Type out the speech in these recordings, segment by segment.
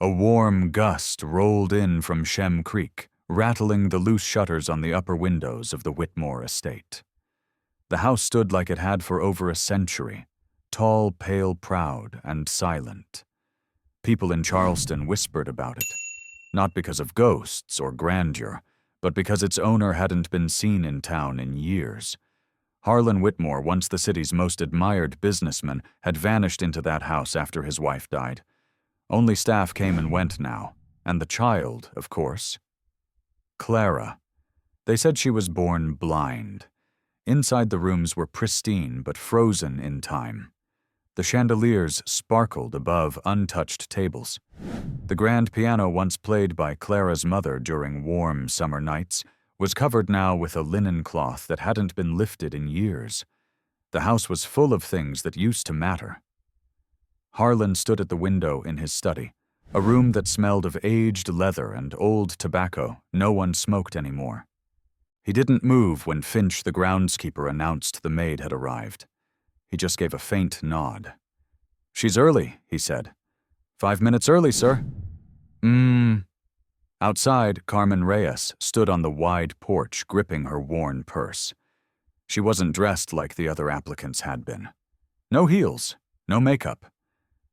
A warm gust rolled in from Shem Creek, rattling the loose shutters on the upper windows of the Whitmore estate. The house stood like it had for over a century, tall, pale, proud, and silent. People in Charleston whispered about it, not because of ghosts or grandeur, but because its owner hadn't been seen in town in years. Harlan Whitmore, once the city's most admired businessman, had vanished into that house after his wife died. Only staff came and went now, and the child, of course. Clara. They said she was born blind. Inside the rooms were pristine but frozen in time. The chandeliers sparkled above untouched tables. The grand piano once played by Clara's mother during warm summer nights was covered now with a linen cloth that hadn't been lifted in years. The house was full of things that used to matter. Harlan stood at the window in his study, a room that smelled of aged leather and old tobacco. No one smoked anymore. He didn't move when Finch, the groundskeeper, announced the maid had arrived. He just gave a faint nod. "She's early," he said. "5 minutes early, sir." Outside, Carmen Reyes stood on the wide porch, gripping her worn purse. She wasn't dressed like the other applicants had been. No heels, no makeup.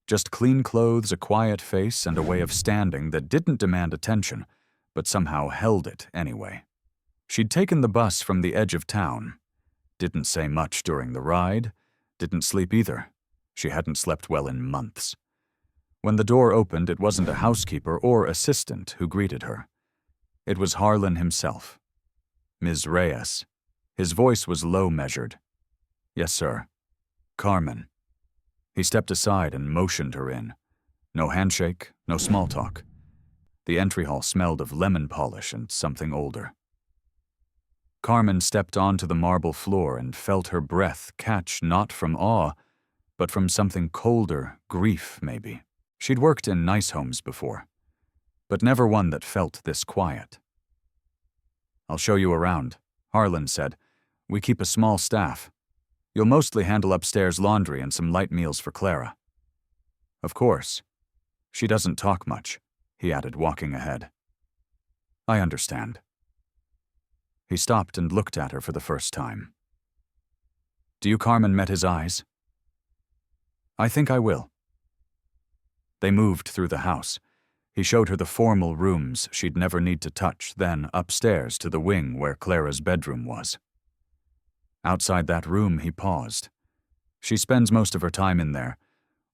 Just clean clothes, a quiet face, and a way of standing that didn't demand attention, but somehow held it anyway. She'd taken the bus from the edge of town. Didn't say much during the ride. Didn't sleep either. She hadn't slept well in months. When the door opened, it wasn't a housekeeper or assistant who greeted her. It was Harlan himself. Ms. Reyes. His voice was low-measured. "Yes, sir." "Carmen." He stepped aside and motioned her in. No handshake, no small talk. The entry hall smelled of lemon polish and something older. Carmen stepped onto the marble floor and felt her breath catch not from awe, but from something colder, grief maybe. She'd worked in nice homes before, but never one that felt this quiet. "I'll show you around," Harlan said. "We keep a small staff. You'll mostly handle upstairs laundry and some light meals for Clara." "Of course. She doesn't talk much," he added, walking ahead. "I understand." He stopped and looked at her for the first time. "Do you Carmen met his eyes?" "I think I will." They moved through the house. He showed her the formal rooms she'd never need to touch, then upstairs to the wing where Clara's bedroom was. Outside that room, he paused. "She spends most of her time in there,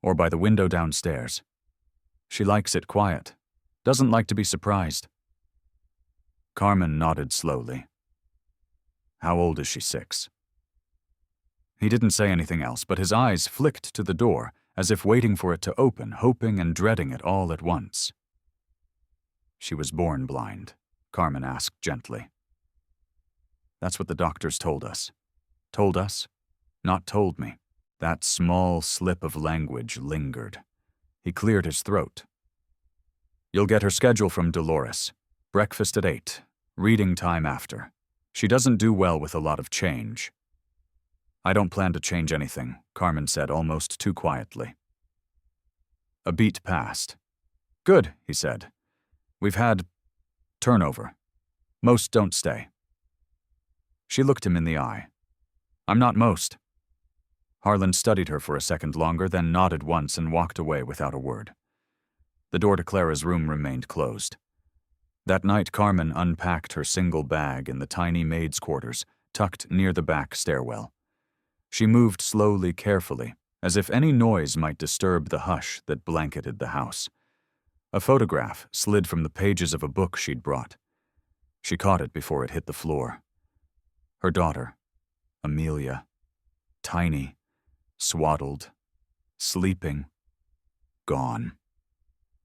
or by the window downstairs. She likes it quiet, doesn't like to be surprised." Carmen nodded slowly. "How old is she, 6?" He didn't say anything else, but his eyes flicked to the door, as if waiting for it to open, hoping and dreading it all at once. "She was born blind?" Carmen asked gently. "That's what the doctors told us." "Told us? Not told me." That small slip of language lingered. He cleared his throat. "You'll get her schedule from Dolores. Breakfast at 8, reading time after. She doesn't do well with a lot of change." "I don't plan to change anything," Carmen said almost too quietly. A beat passed. "Good," he said. "We've had turnover. Most don't stay." She looked him in the eye. "I'm not most." Harlan studied her for a second longer, then nodded once and walked away without a word. The door to Clara's room remained closed. That night, Carmen unpacked her single bag in the tiny maid's quarters, tucked near the back stairwell. She moved slowly, carefully, as if any noise might disturb the hush that blanketed the house. A photograph slid from the pages of a book she'd brought. She caught it before it hit the floor. Her daughter, Amelia, tiny, swaddled, sleeping, gone.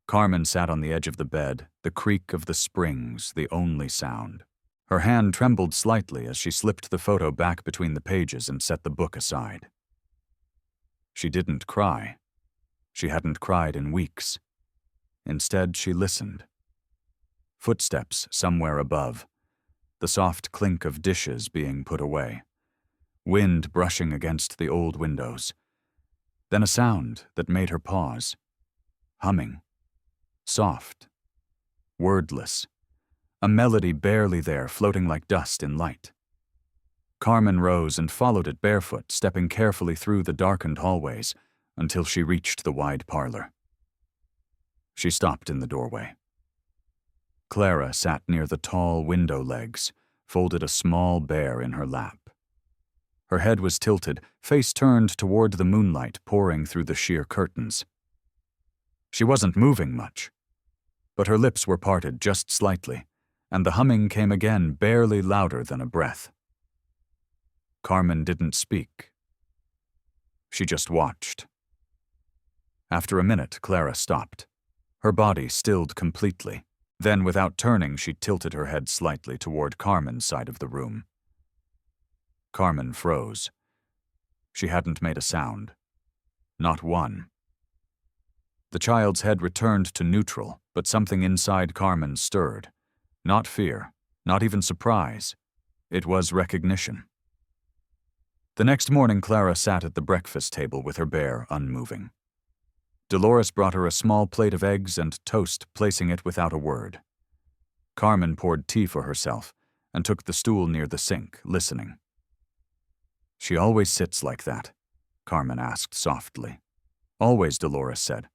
Carmen sat on the edge of the bed, the creak of the springs the only sound. Her hand trembled slightly as she slipped the photo back between the pages and set the book aside. She didn't cry. She hadn't cried in weeks. Instead, she listened. Footsteps somewhere above, the soft clink of dishes being put away, wind brushing against the old windows. Then a sound that made her pause. Humming. soft, wordless, a melody barely there, floating like dust in light. Carmen rose and followed it barefoot, stepping carefully through the darkened hallways until she reached the wide parlor. She stopped in the doorway. Clara sat near the tall window legs, folded a small bear in her lap. Her head was tilted, face turned toward the moonlight pouring through the sheer curtains. She wasn't moving much, but her lips were parted just slightly, and the humming came again, barely louder than a breath. Carmen didn't speak. She just watched. After a minute, Clara stopped. Her body stilled completely. Then, without turning, she tilted her head slightly toward Carmen's side of the room. Carmen froze. She hadn't made a sound. Not one. The child's head returned to neutral, but something inside Carmen stirred. Not fear, not even surprise. It was recognition. The next morning, Clara sat at the breakfast table with her bear unmoving. Dolores brought her a small plate of eggs and toast, placing it without a word. Carmen poured tea for herself and took the stool near the sink, listening. "She always sits like that?" Carmen asked softly. "Always," Dolores said.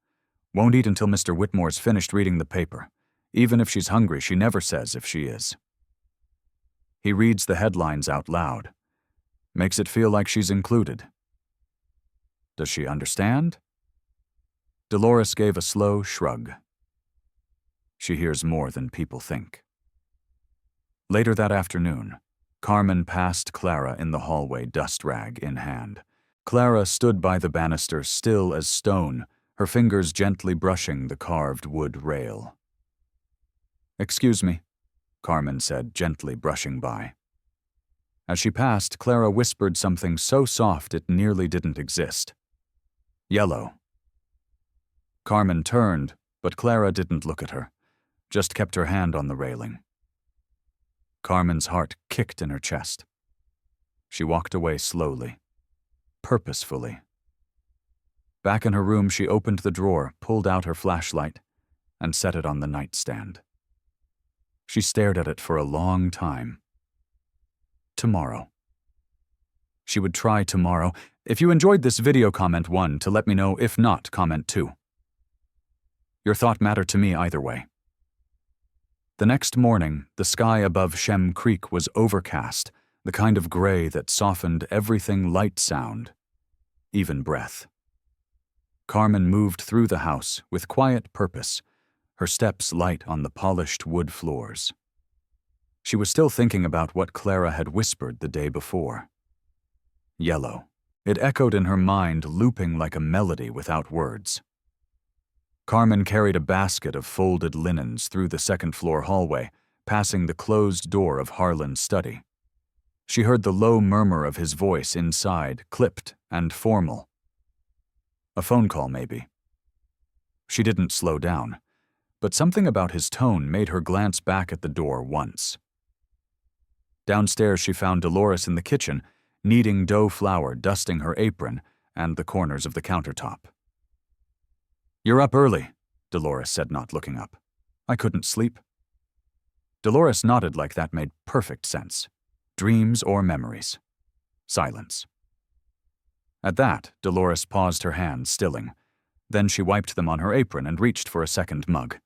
"Won't eat until Mr. Whitmore's finished reading the paper. Even if she's hungry, she never says if she is. He reads the headlines out loud. Makes it feel like she's included." "Does she understand?" Dolores gave a slow shrug. "She hears more than people think." Later that afternoon, Carmen passed Clara in the hallway, dust rag in hand. Clara stood by the banister, still as stone, her fingers gently brushing the carved wood rail. "Excuse me," Carmen said, gently brushing by. As she passed, Clara whispered something so soft it nearly didn't exist. "Yellow." Carmen turned, but Clara didn't look at her, just kept her hand on the railing. Carmen's heart kicked in her chest. She walked away slowly, purposefully. Back in her room, she opened the drawer, pulled out her flashlight, and set it on the nightstand. She stared at it for a long time. Tomorrow. She would try tomorrow. If you enjoyed this video, comment 1 to let me know. If not, comment 2. Your thought mattered to me either way. The next morning, the sky above Shem Creek was overcast, the kind of gray that softened everything light sound, even breath. Carmen moved through the house with quiet purpose, her steps light on the polished wood floors. She was still thinking about what Clara had whispered the day before. Yellow. It echoed in her mind, looping like a melody without words. Carmen carried a basket of folded linens through the second-floor hallway, passing the closed door of Harlan's study. She heard the low murmur of his voice inside, clipped and formal. A phone call, maybe. She didn't slow down, but something about his tone made her glance back at the door once. Downstairs, she found Dolores in the kitchen, kneading dough flour, dusting her apron and the corners of the countertop. "You're up early," Dolores said, not looking up. "I couldn't sleep." Dolores nodded like that made perfect sense. Dreams or memories. Silence. At that, Dolores paused, her hands stilling. Then she wiped them on her apron and reached for a second mug.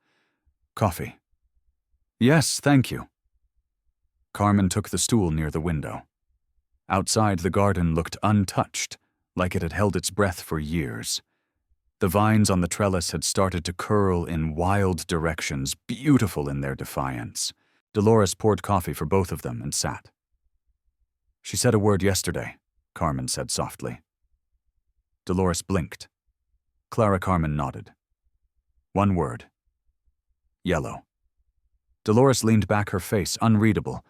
"Coffee." "Yes, thank you." Carmen took the stool near the window. Outside, the garden looked untouched, like it had held its breath for years. The vines on the trellis had started to curl in wild directions, beautiful in their defiance. Dolores poured coffee for both of them and sat. "She said a word yesterday," Carmen said softly. Dolores blinked. Clara Carmen nodded. "One word. Yellow." Dolores leaned back, her face unreadable.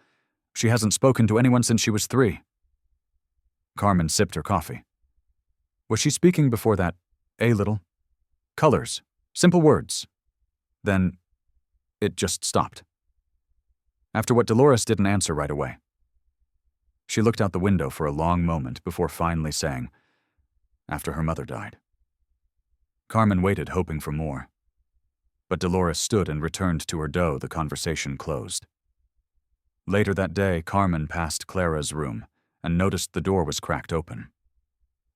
"She hasn't spoken to anyone since she was 3. Carmen sipped her coffee. "Was she speaking before that? A little? Colors. Simple words." Then it just stopped. After what, Dolores didn't answer right away. She looked out the window for a long moment before finally saying, "After her mother died." Carmen waited, hoping for more. But Dolores stood and returned to her dough. The conversation closed. Later that day, Carmen passed Clara's room and noticed the door was cracked open.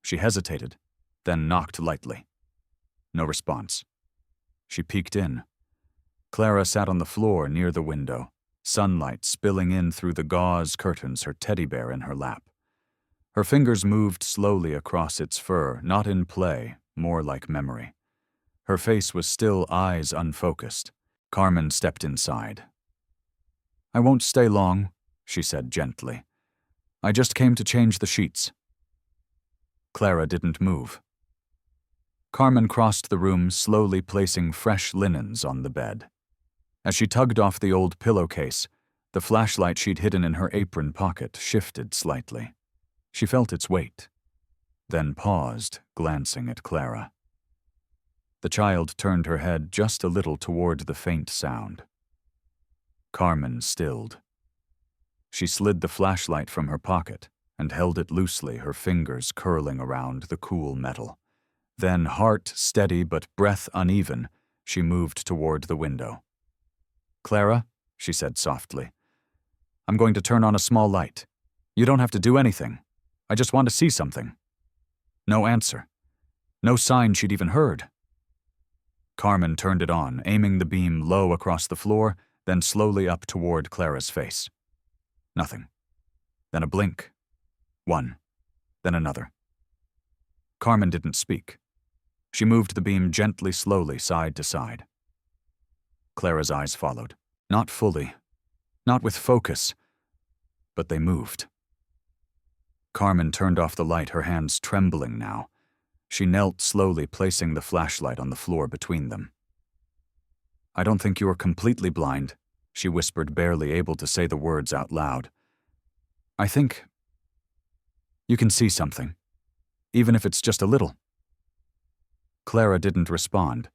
She hesitated, then knocked lightly. No response. She peeked in. Clara sat on the floor near the window, sunlight spilling in through the gauze curtains, her teddy bear in her lap. Her fingers moved slowly across its fur, not in play, more like memory. Her face was still, eyes unfocused. Carmen stepped inside. "I won't stay long," she said gently. "I just came to change the sheets." Clara didn't move. Carmen crossed the room, slowly placing fresh linens on the bed. As she tugged off the old pillowcase, the flashlight she'd hidden in her apron pocket shifted slightly. She felt its weight, then paused, glancing at Clara. The child turned her head just a little toward the faint sound. Carmen stilled. She slid the flashlight from her pocket and held it loosely, her fingers curling around the cool metal. Then, heart steady but breath uneven, she moved toward the window. "Clara," she said softly, "I'm going to turn on a small light. You don't have to do anything. I just want to see something." No answer. No sign she'd even heard. Carmen turned it on, aiming the beam low across the floor, then slowly up toward Clara's face. Nothing. Then a blink. One. Then another. Carmen didn't speak. She moved the beam gently, slowly, side to side. Clara's eyes followed. Not fully. Not with focus. But they moved. Carmen turned off the light, her hands trembling now. She knelt slowly, placing the flashlight on the floor between them. "I don't think you are completely blind," she whispered, barely able to say the words out loud. "I think you can see something, even if it's just a little." Clara didn't respond,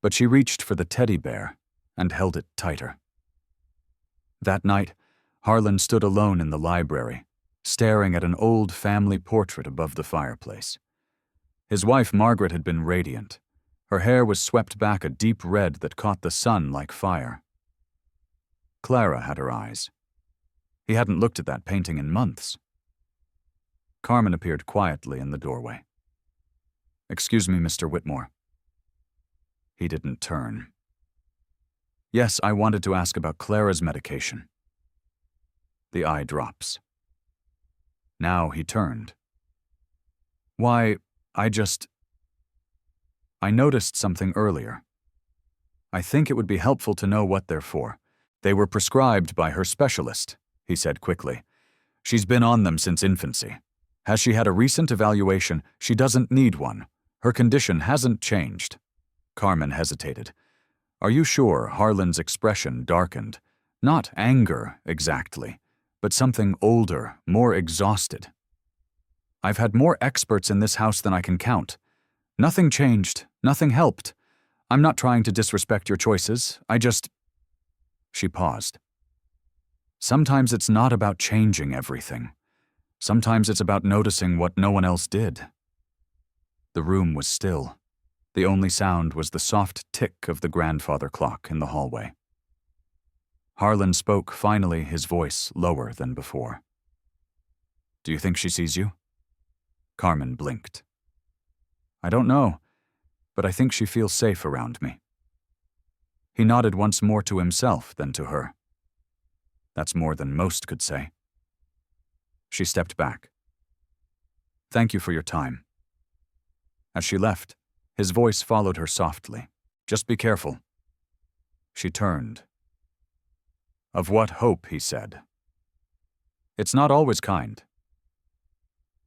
but she reached for the teddy bear and held it tighter. That night, Harlan stood alone in the library, staring at an old family portrait above the fireplace. His wife, Margaret, had been radiant. Her hair was swept back a deep red that caught the sun like fire. Clara had her eyes. He hadn't looked at that painting in months. Carmen appeared quietly in the doorway. "Excuse me, Mr. Whitmore." He didn't turn. "Yes, I wanted to ask about Clara's medication." The eye drops. Now he turned. "Why, I noticed something earlier. I think it would be helpful to know what they're for. They were prescribed by her specialist," he said quickly. "She's been on them since infancy. Has she had a recent evaluation? She doesn't need one. Her condition hasn't changed." Carmen hesitated. "Are you sure?" Harlan's expression darkened. Not anger, exactly, but something older, more exhausted. "I've had more experts in this house than I can count. Nothing changed, nothing helped. I'm not trying to disrespect your choices, She paused. "Sometimes it's not about changing everything. Sometimes it's about noticing what no one else did." The room was still. The only sound was the soft tick of the grandfather clock in the hallway. Harlan spoke finally, his voice lower than before. "Do you think she sees you?" Carmen blinked. "I don't know, but I think she feels safe around me." He nodded once more to himself, then to her. "That's more than most could say." She stepped back. "Thank you for your time." As she left, his voice followed her softly. "Just be careful." She turned. "Of what hope?" he said. "It's not always kind."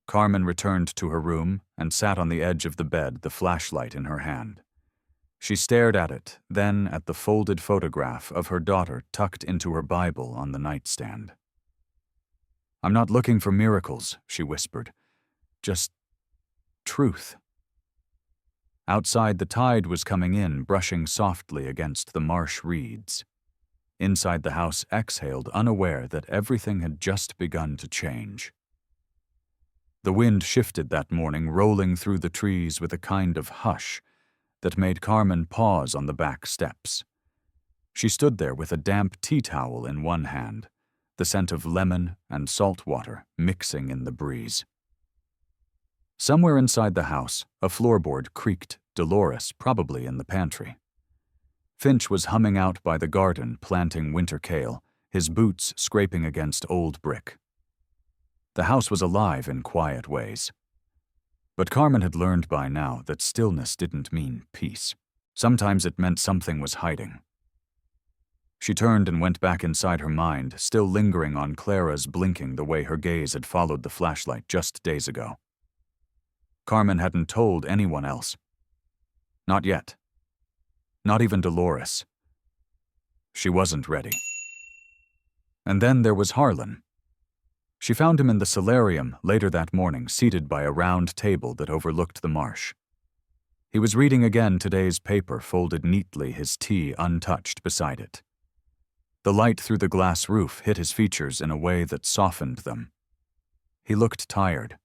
Carmen returned to her room and sat on the edge of the bed, the flashlight in her hand. She stared at it, then at the folded photograph of her daughter tucked into her Bible on the nightstand. "I'm not looking for miracles," she whispered. "Just truth." Outside, the tide was coming in, brushing softly against the marsh reeds. Inside the house exhaled, unaware that everything had just begun to change. The wind shifted that morning, rolling through the trees with a kind of hush, that made Carmen pause on the back steps. She stood there with a damp tea towel in one hand, the scent of lemon and salt water mixing in the breeze. Somewhere inside the house, a floorboard creaked, Dolores probably in the pantry. Finch was humming out by the garden planting winter kale, his boots scraping against old brick. The house was alive in quiet ways. But Carmen had learned by now that stillness didn't mean peace. Sometimes it meant something was hiding. She turned and went back inside her mind, still lingering on Clara's blinking the way her gaze had followed the flashlight just days ago. Carmen hadn't told anyone else. Not yet. Not even Dolores. She wasn't ready. And then there was Harlan. She found him in the solarium later that morning, seated by a round table that overlooked the marsh. He was reading again today's paper, folded neatly, his tea untouched beside it. The light through the glass roof hit his features in a way that softened them. He looked tired.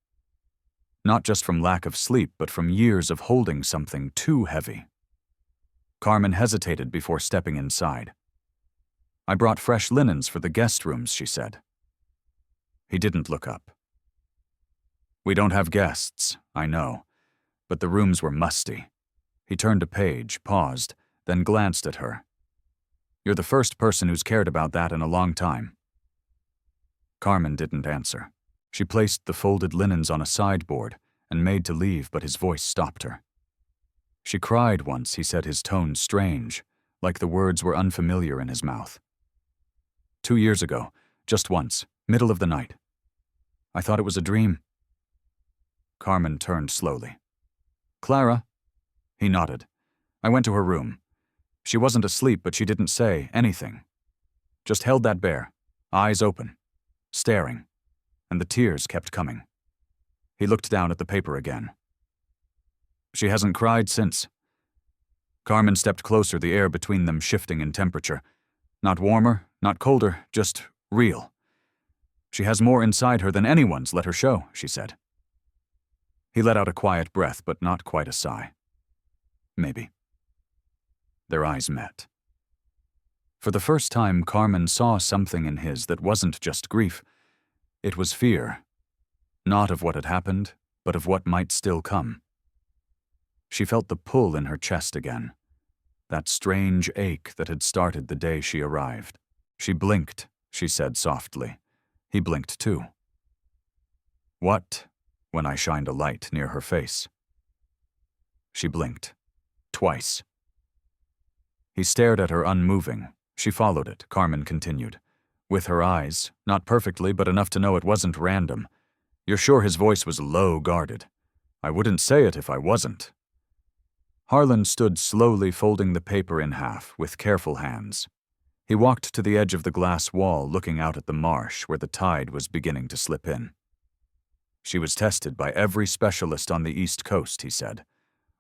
Not just from lack of sleep, but from years of holding something too heavy. Carmen hesitated before stepping inside. "I brought fresh linens for the guest rooms," she said. He didn't look up. "We don't have guests, I know, but the rooms were musty." He turned a page, paused, then glanced at her. "You're the first person who's cared about that in a long time." Carmen didn't answer. She placed the folded linens on a sideboard and made to leave, but his voice stopped her. "She cried once," he said, his tone strange, like the words were unfamiliar in his mouth. "2 years ago, just once, middle of the night. I thought it was a dream." Carmen turned slowly. "Clara?" He nodded. "I went to her room. She wasn't asleep, but she didn't say anything. Just held that bear, eyes open, staring, and the tears kept coming." He looked down at the paper again. "She hasn't cried since." Carmen stepped closer, the air between them shifting in temperature. Not warmer, not colder, just real. "She has more inside her than anyone's let her show," she said. He let out a quiet breath, but not quite a sigh. "Maybe." Their eyes met. For the first time, Carmen saw something in his that wasn't just grief. It was fear. Not of what had happened, but of what might still come. She felt the pull in her chest again, that strange ache that had started the day she arrived. "She blinked," she said softly. He blinked too. "What?" when I shined a light near her face. She blinked. Twice. He stared at her unmoving. She followed it, Carmen continued. With her eyes, not perfectly, but enough to know it wasn't random. "You're sure his voice was low guarded?" "I wouldn't say it if I wasn't." Harlan stood slowly folding the paper in half with careful hands. He walked to the edge of the glass wall, looking out at the marsh where the tide was beginning to slip in. "She was tested by every specialist on the East Coast," he said.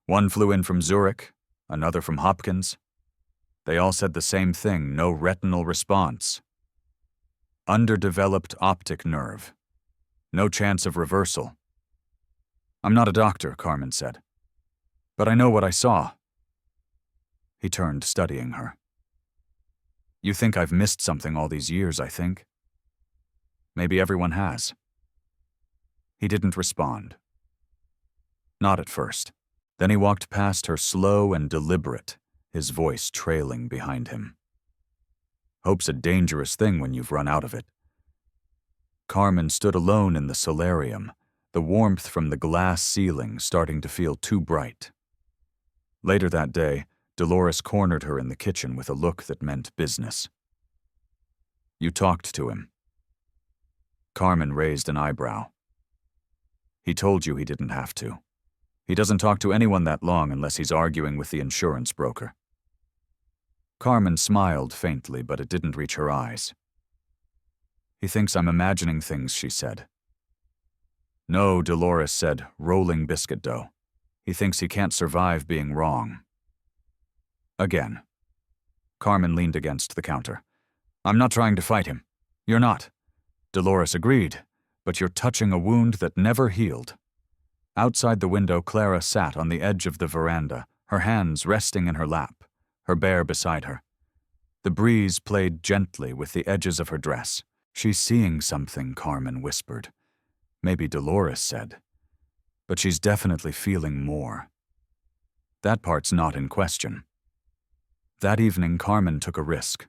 "One flew in from Zurich, another from Hopkins. They all said the same thing, no retinal response. Underdeveloped optic nerve. No chance of reversal." "I'm not a doctor," Carmen said. "But I know what I saw." He turned, studying her. "You think I've missed something all these years, I think. Maybe everyone has." He didn't respond. Not at first. Then he walked past her, slow and deliberate, his voice trailing behind him. "Hope's a dangerous thing when you've run out of it." Carmen stood alone in the solarium, the warmth from the glass ceiling starting to feel too bright. Later that day, Dolores cornered her in the kitchen with a look that meant business. "You talked to him." Carmen raised an eyebrow. "He told you he didn't have to. He doesn't talk to anyone that long unless he's arguing with the insurance broker." Carmen smiled faintly, but it didn't reach her eyes. "He thinks I'm imagining things," she said. "No," Dolores said, rolling biscuit dough. "He thinks he can't survive being wrong." Again. Carmen leaned against the counter. "I'm not trying to fight him." "You're not." Dolores agreed, "but you're touching a wound that never healed." Outside the window, Clara sat on the edge of the veranda, her hands resting in her lap, her bear beside her. The breeze played gently with the edges of her dress. "She's seeing something," Carmen whispered. Maybe Dolores said. But she's definitely feeling more. That part's not in question. That evening, Carmen took a risk.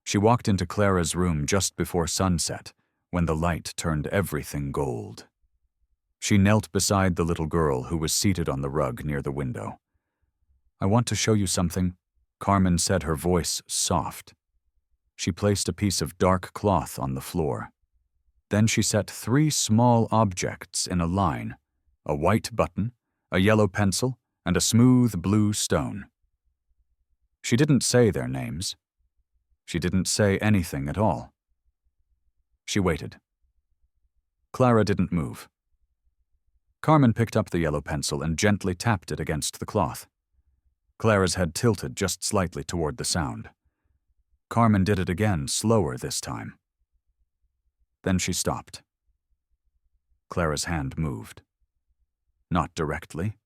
She walked into Clara's room just before sunset, when the light turned everything gold. She knelt beside the little girl who was seated on the rug near the window. "I want to show you something," Carmen said, her voice soft. She placed a piece of dark cloth on the floor. Then she set 3 small objects in a line: a white button, a yellow pencil, and a smooth blue stone. She didn't say their names. She didn't say anything at all. She waited. Clara didn't move. Carmen picked up the yellow pencil and gently tapped it against the cloth. Clara's head tilted just slightly toward the sound. Carmen did it again, slower this time. Then she stopped. Clara's hand moved. Not directly,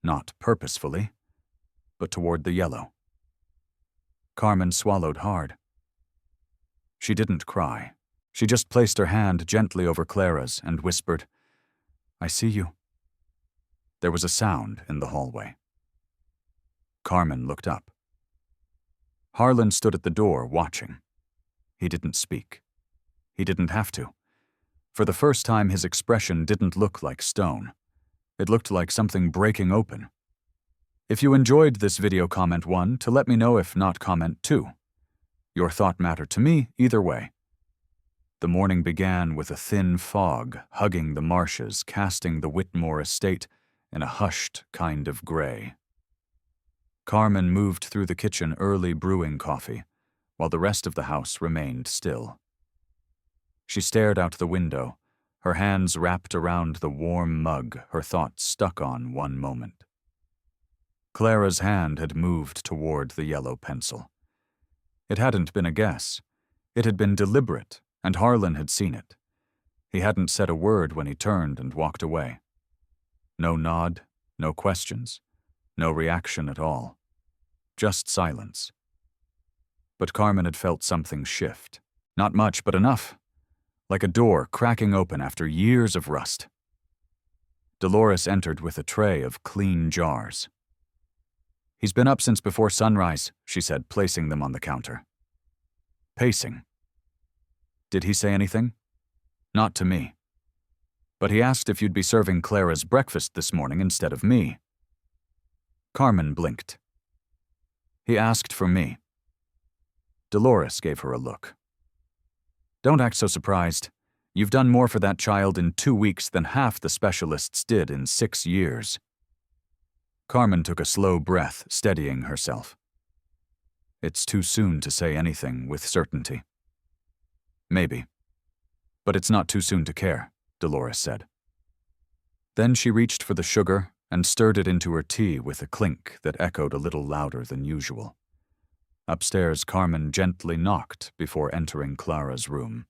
not purposefully, but toward the yellow. Carmen swallowed hard. She didn't cry. She just placed her hand gently over Clara's and whispered, "I see you." There was a sound in the hallway. Carmen looked up. Harlan stood at the door, watching. He didn't speak. He didn't have to. For the first time, his expression didn't look like stone. It looked like something breaking open. If you enjoyed this video, comment 1 to let me know. If not, comment 2. Your thought mattered to me either way. The morning began with a thin fog hugging the marshes, casting the Whitmore estate in a hushed kind of gray. Carmen moved through the kitchen early brewing coffee, while the rest of the house remained still. She stared out the window, her hands wrapped around the warm mug her thoughts stuck on one moment. Clara's hand had moved toward the yellow pencil. It hadn't been a guess. It had been deliberate, and Harlan had seen it. He hadn't said a word when he turned and walked away. No nod, no questions, no reaction at all. Just silence. But Carmen had felt something shift. Not much, but enough. Like a door cracking open after years of rust. Dolores entered with a tray of clean jars. "He's been up since before sunrise," she said, placing them on the counter. Pacing. "Did he say anything?" "Not to me. But he asked if you'd be serving Clara's breakfast this morning instead of me." Carmen blinked. "He asked for me." Dolores gave her a look. "Don't act so surprised. You've done more for that child in 2 weeks than half the specialists did in 6 years. Carmen took a slow breath, steadying herself. "It's too soon to say anything with certainty." "Maybe. But it's not too soon to care," Dolores said. Then she reached for the sugar and stirred it into her tea with a clink that echoed a little louder than usual. Upstairs, Carmen gently knocked before entering Clara's room.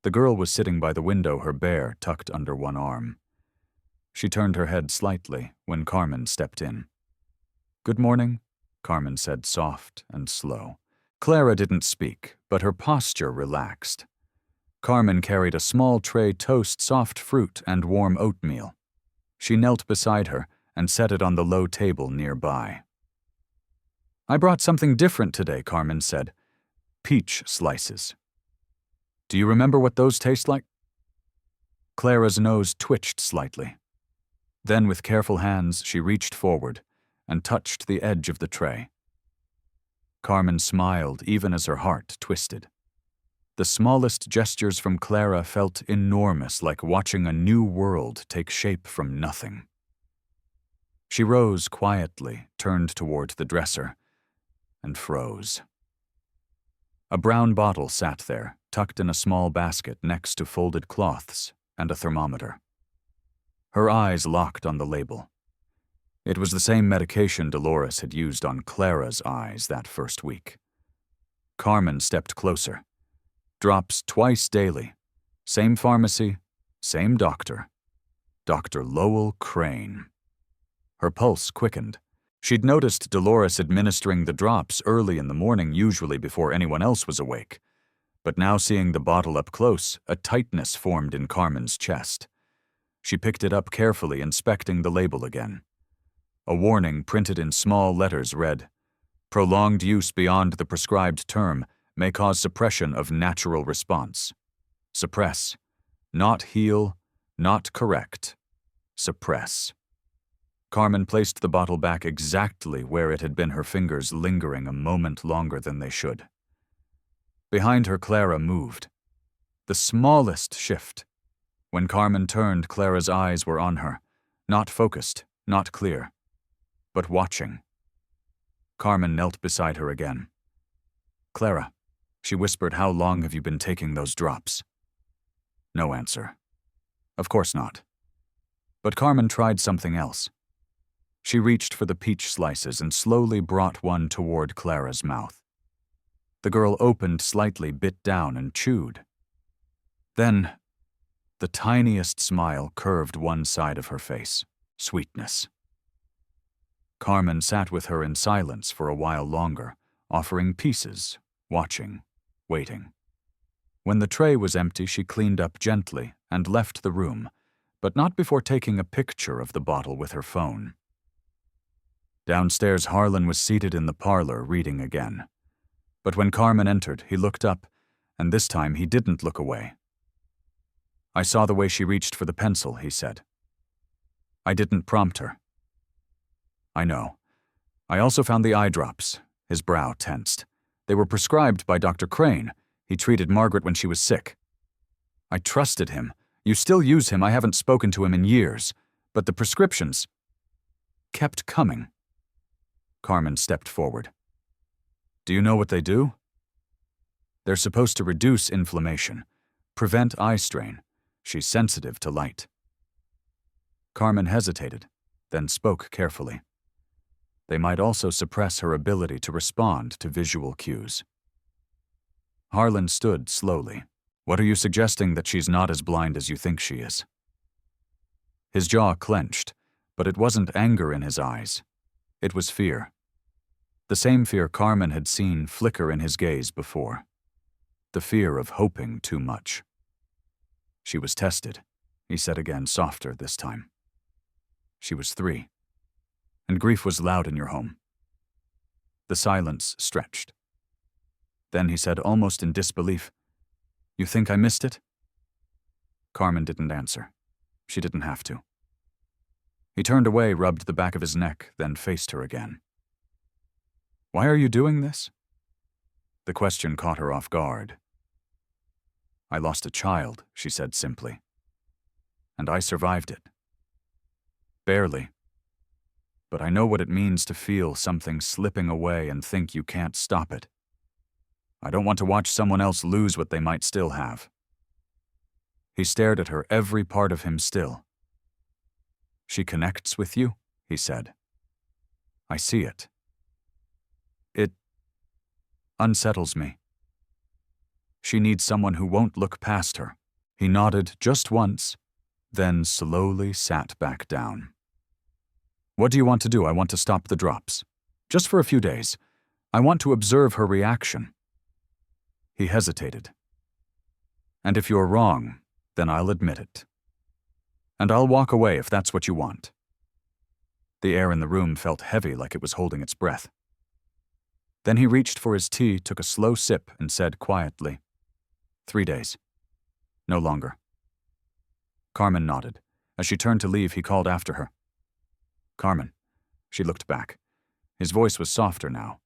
The girl was sitting by the window, her bear tucked under one arm. She turned her head slightly when Carmen stepped in. "Good morning," Carmen said, soft and slow. Clara didn't speak, but her posture relaxed. Carmen carried a small tray toast, soft fruit, and warm oatmeal. She knelt beside her and set it on the low table nearby. "I brought something different today," Carmen said. "Peach slices. Do you remember what those taste like?" Clara's nose twitched slightly. Then, with careful hands, she reached forward and touched the edge of the tray. Carmen smiled even as her heart twisted. The smallest gestures from Clara felt enormous, like watching a new world take shape from nothing. She rose quietly, turned toward the dresser, and froze. A brown bottle sat there, tucked in a small basket next to folded cloths and a thermometer. Her eyes locked on the label. It was the same medication Dolores had used on Clara's eyes that first week. Carmen stepped closer. Drops twice daily. Same pharmacy, same doctor. Dr. Lowell Crane. Her pulse quickened. She'd noticed Dolores administering the drops early in the morning, usually before anyone else was awake. But now seeing the bottle up close, a tightness formed in Carmen's chest. She picked it up carefully, inspecting the label again. A warning printed in small letters read, "Prolonged use beyond the prescribed term may cause suppression of natural response. Suppress. Not heal, not correct. Suppress." Carmen placed the bottle back exactly where it had been, her fingers lingering a moment longer than they should. Behind her, Clara moved. The smallest shift. When Carmen turned, Clara's eyes were on her, not focused, not clear, but watching. Carmen knelt beside her again. "Clara," she whispered, "how long have you been taking those drops?" No answer. Of course not. But Carmen tried something else. She reached for the peach slices and slowly brought one toward Clara's mouth. The girl opened slightly, bit down, and chewed. Then, the tiniest smile curved one side of her face. Sweetness. Carmen sat with her in silence for a while longer, offering pieces, watching, waiting. When the tray was empty, she cleaned up gently and left the room, but not before taking a picture of the bottle with her phone. Downstairs, Harlan was seated in the parlor, reading again. But when Carmen entered, he looked up, and this time he didn't look away. "I saw the way she reached for the pencil," he said. "I didn't prompt her." "I know. I also found the eye drops." His brow tensed. "They were prescribed by Dr. Crane. He treated Margaret when she was sick. I trusted him. You still use him. I haven't spoken to him in years. But the prescriptions kept coming." Carmen stepped forward. "Do you know what they do?" "They're supposed to reduce inflammation, prevent eye strain. She's sensitive to light." Carmen hesitated, then spoke carefully. "They might also suppress her ability to respond to visual cues." Harlan stood slowly. "What are you suggesting, that she's not as blind as you think she is?" His jaw clenched, but it wasn't anger in his eyes. It was fear. The same fear Carmen had seen flicker in his gaze before. The fear of hoping too much. "She was tested," he said again, softer this time. "She was 3. And grief was loud in your home." The silence stretched. Then he said, almost in disbelief, "You think I missed it?" Carmen didn't answer. She didn't have to. He turned away, rubbed the back of his neck, then faced her again. "Why are you doing this?" The question caught her off guard. "I lost a child," she said simply. "And I survived it. Barely. But I know what it means to feel something slipping away and think you can't stop it. I don't want to watch someone else lose what they might still have." He stared at her, every part of him still. "She connects with you," he said. "I see it. It unsettles me. She needs someone who won't look past her." He nodded just once, then slowly sat back down. "What do you want to do?" "I want to stop the drops. Just for a few days. I want to observe her reaction." He hesitated. "And if you're wrong, then I'll admit it. And I'll walk away if that's what you want." The air in the room felt heavy, like it was holding its breath. Then he reached for his tea, took a slow sip, and said quietly, 3 days. No longer." Carmen nodded. As she turned to leave, he called after her. "Carmen." She looked back. His voice was softer now.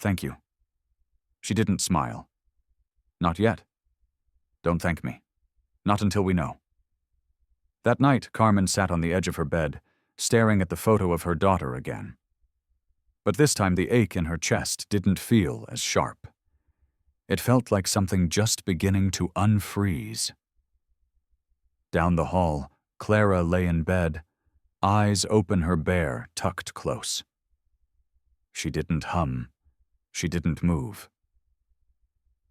"Thank you." She didn't smile. "Not yet. Don't thank me. Not until we know." That night, Carmen sat on the edge of her bed, staring at the photo of her daughter again. But this time the ache in her chest didn't feel as sharp. It felt like something just beginning to unfreeze. Down the hall, Clara lay in bed, eyes open, her bare, tucked close. She didn't hum. She didn't move.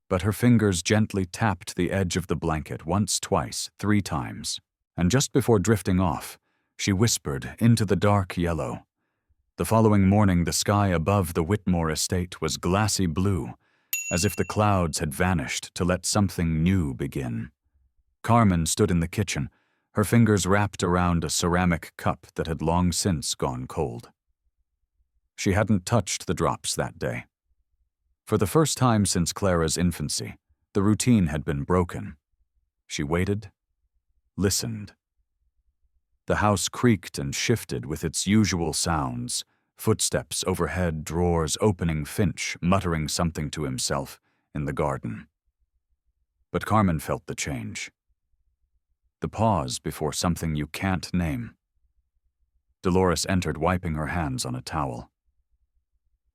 But her fingers gently tapped the edge of the blanket once, twice, 3 times. And just before drifting off, she whispered into the dark yellow, The following morning, the sky above the Whitmore estate was glassy blue, as if the clouds had vanished to let something new begin. Carmen stood in the kitchen, her fingers wrapped around a ceramic cup that had long since gone cold. She hadn't touched the drops that day. For the first time since Clara's infancy, the routine had been broken. She waited, listened. The house creaked and shifted with its usual sounds, footsteps overhead, drawers opening, Finch muttering something to himself in the garden. But Carmen felt the change. The pause before something you can't name. Dolores entered, wiping her hands on a towel.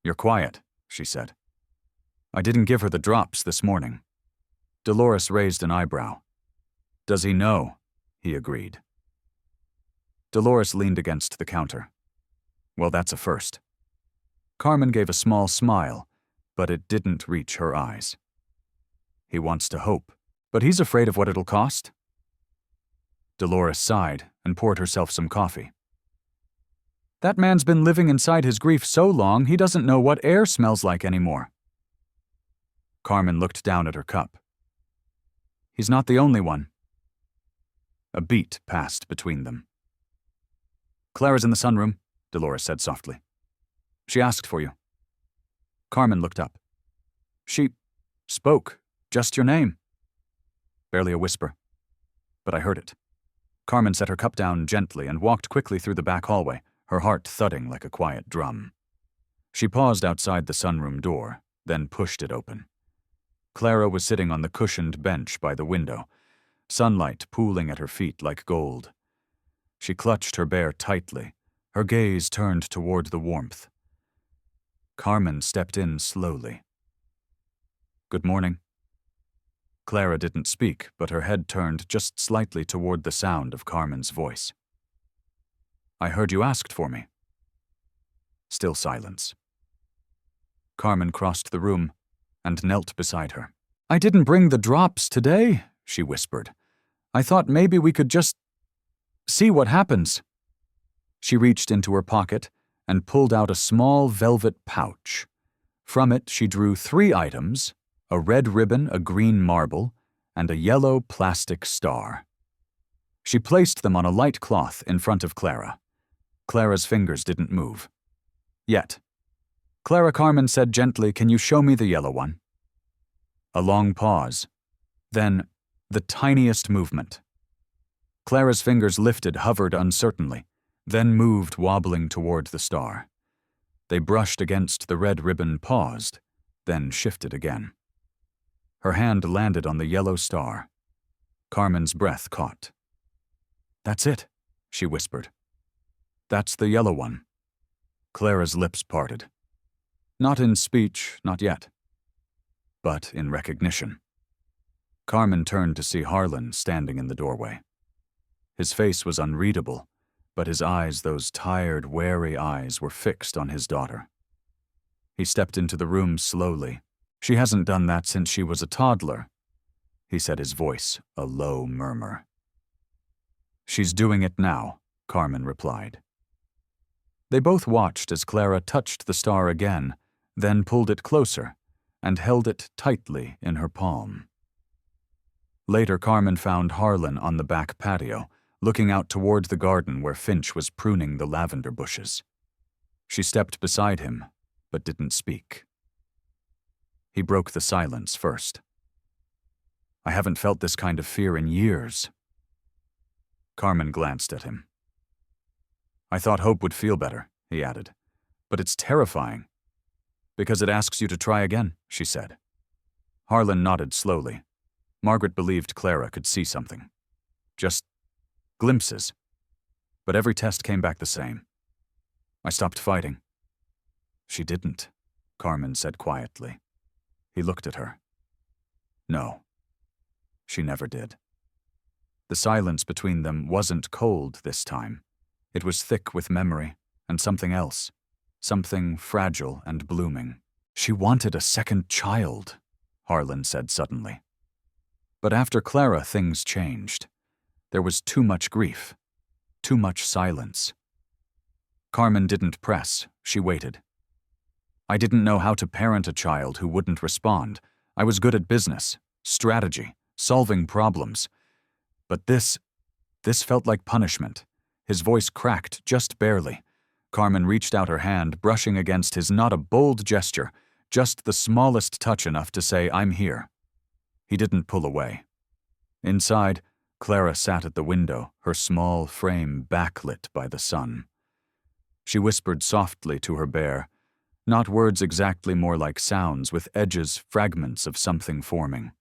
"You're quiet," she said. "I didn't give her the drops this morning." Dolores raised an eyebrow. "Does he know?" he agreed. Dolores leaned against the counter. "Well, that's a first." Carmen gave a small smile, but it didn't reach her eyes. "He wants to hope, but he's afraid of what it'll cost." Dolores sighed and poured herself some coffee. "That man's been living inside his grief so long he doesn't know what air smells like anymore." Carmen looked down at her cup. "He's not the only one." A beat passed between them. "Clara's in the sunroom," Dolores said softly. "She asked for you." Carmen looked up. "She spoke, just your name." "Barely a whisper, but I heard it." Carmen set her cup down gently and walked quickly through the back hallway, her heart thudding like a quiet drum. She paused outside the sunroom door, then pushed it open. Clara was sitting on the cushioned bench by the window, sunlight pooling at her feet like gold. She clutched her bear tightly, her gaze turned toward the warmth. Carmen stepped in slowly. "Good morning." Clara didn't speak, but her head turned just slightly toward the sound of Carmen's voice. "I heard you asked for me." Still silence. Carmen crossed the room and knelt beside her. "I didn't bring the drops today," she whispered. "I thought maybe we could just see what happens." She reached into her pocket and pulled out a small velvet pouch. From it she drew 3 items: a red ribbon, a green marble, and a yellow plastic star. She placed them on a light cloth in front of Clara. Clara's fingers didn't move. Yet. Carmen said gently, "Can you show me the yellow one?" A long pause. Then, the tiniest movement. Clara's fingers lifted, hovered uncertainly, then moved, wobbling toward the star. They brushed against the red ribbon, paused, then shifted again. Her hand landed on the yellow star. Carmen's breath caught. "That's it," she whispered. "That's the yellow one." Clara's lips parted. Not in speech, not yet. But in recognition. Carmen turned to see Harlan standing in the doorway. His face was unreadable, but his eyes, those tired, wary eyes, were fixed on his daughter. He stepped into the room slowly. "She hasn't done that since she was a toddler," he said, his voice a low murmur. "She's doing it now," Carmen replied. They both watched as Clara touched the star again, then pulled it closer and held it tightly in her palm. Later, Carmen found Harlan on the back patio, looking out toward the garden where Finch was pruning the lavender bushes. She stepped beside him, but didn't speak. He broke the silence first. "I haven't felt this kind of fear in years." Carmen glanced at him. "I thought hope would feel better," he added. "But it's terrifying." "Because it asks you to try again," she said. Harlan nodded slowly. Margaret believed Clara could see something. Just glimpses. But every test came back the same. "I stopped fighting." "She didn't," Carmen said quietly. He looked at her. "No, she never did." The silence between them wasn't cold this time. It was thick with memory and something else, something fragile and blooming. "She wanted a second child," Harlan said suddenly. But after Clara, things changed. There was too much grief, too much silence. Carmen didn't press, she waited. I didn't know how to parent a child who wouldn't respond. I was good at business, strategy, solving problems. But this felt like punishment. His voice cracked just barely. Carmen reached out her hand, brushing against his, not a bold gesture, just the smallest touch enough to say, "I'm here." He didn't pull away. Inside, Clara sat at the window, her small frame backlit by the sun. She whispered softly to her bear, not words exactly, more like sounds with edges, fragments of something forming.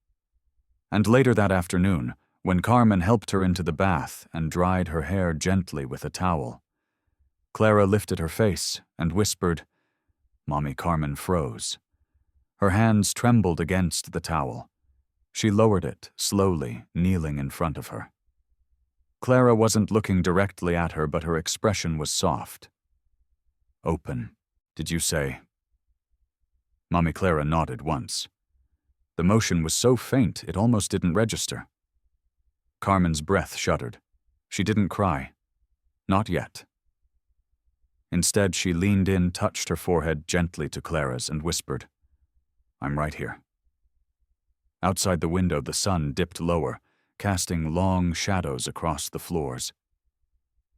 And later that afternoon, when Carmen helped her into the bath and dried her hair gently with a towel, Clara lifted her face and whispered, "Mommy." Carmen froze. Her hands trembled against the towel. She lowered it, slowly, kneeling in front of her. Clara wasn't looking directly at her, but her expression was soft. "Open, did you say?" Mommy Clara nodded once. The motion was so faint it almost didn't register. Carmen's breath shuddered. She didn't cry. Not yet. Instead, she leaned in, touched her forehead gently to Clara's, and whispered, "I'm right here." Outside the window, the sun dipped lower, casting long shadows across the floors.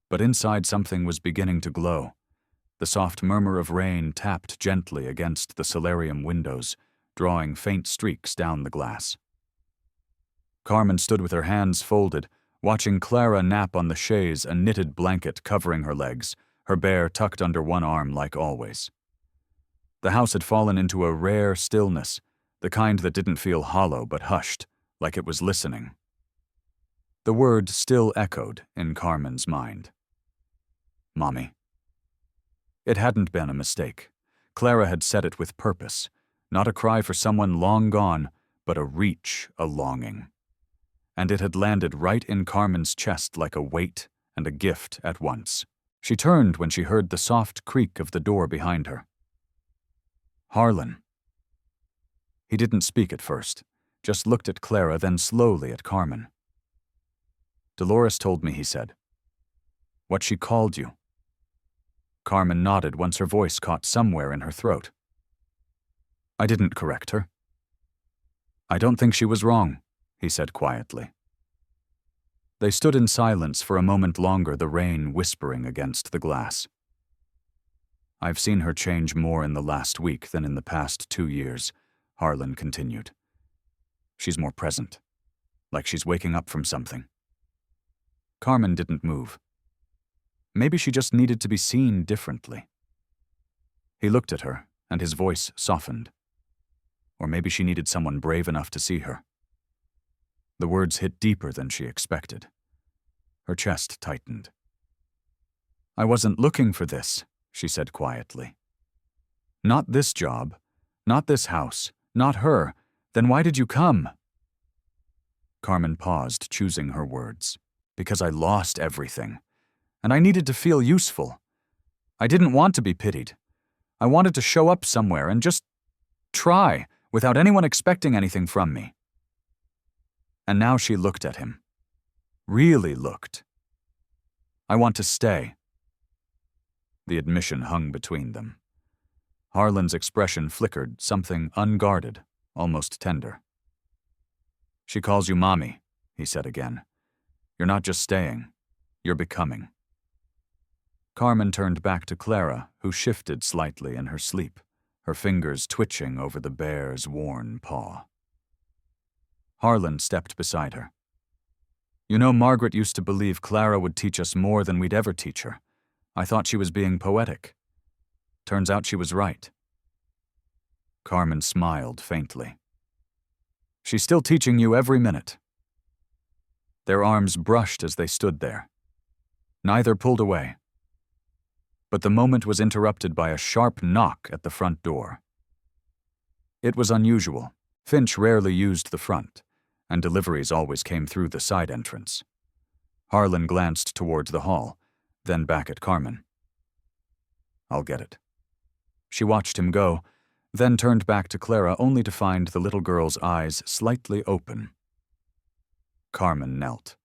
But inside, something was beginning to glow. The soft murmur of rain tapped gently against the solarium windows, drawing faint streaks down the glass. Carmen stood with her hands folded, watching Clara nap on the chaise, a knitted blanket covering her legs, her bear tucked under one arm like always. The house had fallen into a rare stillness, the kind that didn't feel hollow but hushed, like it was listening. The word still echoed in Carmen's mind. "Mommy." It hadn't been a mistake. Clara had said it with purpose, not a cry for someone long gone, but a reach, a longing. And it had landed right in Carmen's chest like a weight and a gift at once. She turned when she heard the soft creak of the door behind her. "Harlan." He didn't speak at first, just looked at Clara, then slowly at Carmen. "Dolores told me," he said. "What she called you." Carmen nodded once her voice caught somewhere in her throat. "I didn't correct her." "I don't think she was wrong," he said quietly. They stood in silence for a moment longer, the rain whispering against the glass. "I've seen her change more in the last week than in the past 2 years, Harlan continued. "She's more present, like she's waking up from something." Carmen didn't move. Maybe she just needed to be seen differently. He looked at her, and his voice softened. Or maybe she needed someone brave enough to see her. The words hit deeper than she expected. Her chest tightened. "I wasn't looking for this," she said quietly. "Not this job, not this house, not her. Then why did you come?" Carmen paused, choosing her words. "Because I lost everything. And I needed to feel useful. I didn't want to be pitied. I wanted to show up somewhere and just try, without anyone expecting anything from me." And now she looked at him. Really looked. "I want to stay." The admission hung between them. Harlan's expression flickered, something unguarded, almost tender. "She calls you Mommy," he said again. "You're not just staying, you're becoming." Carmen turned back to Clara, who shifted slightly in her sleep, her fingers twitching over the bear's worn paw. Harlan stepped beside her. "You know, Margaret used to believe Clara would teach us more than we'd ever teach her. I thought she was being poetic. Turns out she was right." Carmen smiled faintly. "She's still teaching you every minute." Their arms brushed as they stood there. Neither pulled away. But the moment was interrupted by a sharp knock at the front door. It was unusual. Finch rarely used the front, and deliveries always came through the side entrance. Harlan glanced toward the hall, then back at Carmen. "I'll get it." She watched him go, then turned back to Clara only to find the little girl's eyes slightly open. Carmen knelt.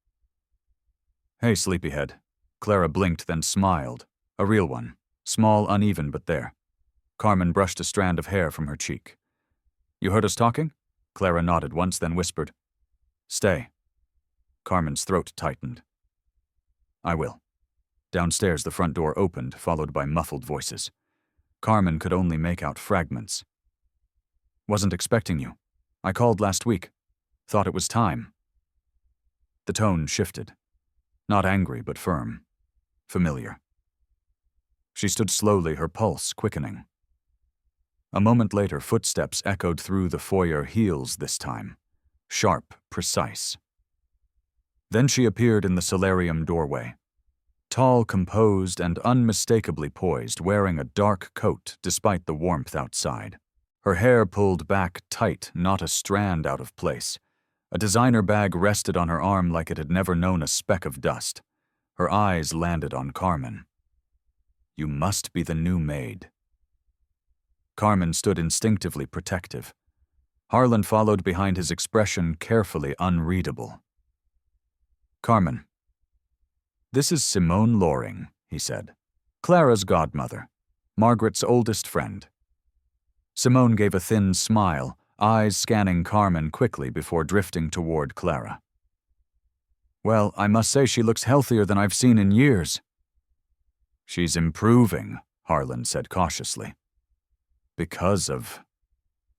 "Hey, sleepyhead." Clara blinked, then smiled, a real one, Small, uneven, but there. Carmen brushed a strand of hair from her cheek. You heard us talking? Clara nodded once, then whispered, Stay. Carmen's throat tightened. I will. Downstairs, the front door opened, followed by muffled voices. Carmen could only make out fragments. Wasn't expecting you. I called last week. Thought it was time. The tone shifted. Not angry, but firm. Familiar. She stood slowly, her pulse quickening. A moment later, footsteps echoed through the foyer, heels this time. Sharp, precise. Then she appeared in the solarium doorway. Tall, composed, and unmistakably poised, wearing a dark coat despite the warmth outside. Her hair pulled back tight, not a strand out of place. A designer bag rested on her arm like it had never known a speck of dust. Her eyes landed on Carmen. You must be the new maid. Carmen stood instinctively protective. Harlan followed behind his expression, carefully unreadable. Carmen. This is Simone Loring, he said. Clara's godmother. Margaret's oldest friend. Simone gave a thin smile, eyes scanning Carmen quickly before drifting toward Clara. Well, I must say she looks healthier than I've seen in years. She's improving, Harlan said cautiously. Because of...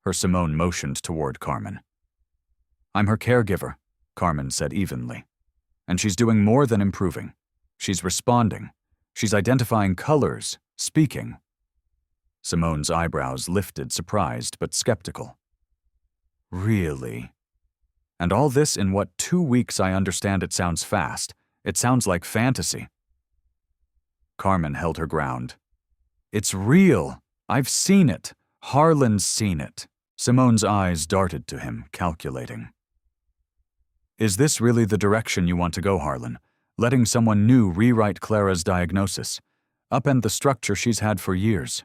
Her Simone motioned toward Carmen. I'm her caregiver, Carmen said evenly. And she's doing more than improving. She's responding. She's identifying colors, speaking. Simone's eyebrows lifted, surprised but skeptical. Really? And all this in what, 2 weeks? I understand it sounds fast. It sounds like fantasy. Carmen held her ground. It's real. I've seen it. Harlan's seen it. Simone's eyes darted to him, calculating. Is this really the direction you want to go, Harlan? Letting someone new rewrite Clara's diagnosis, upend the structure she's had for years?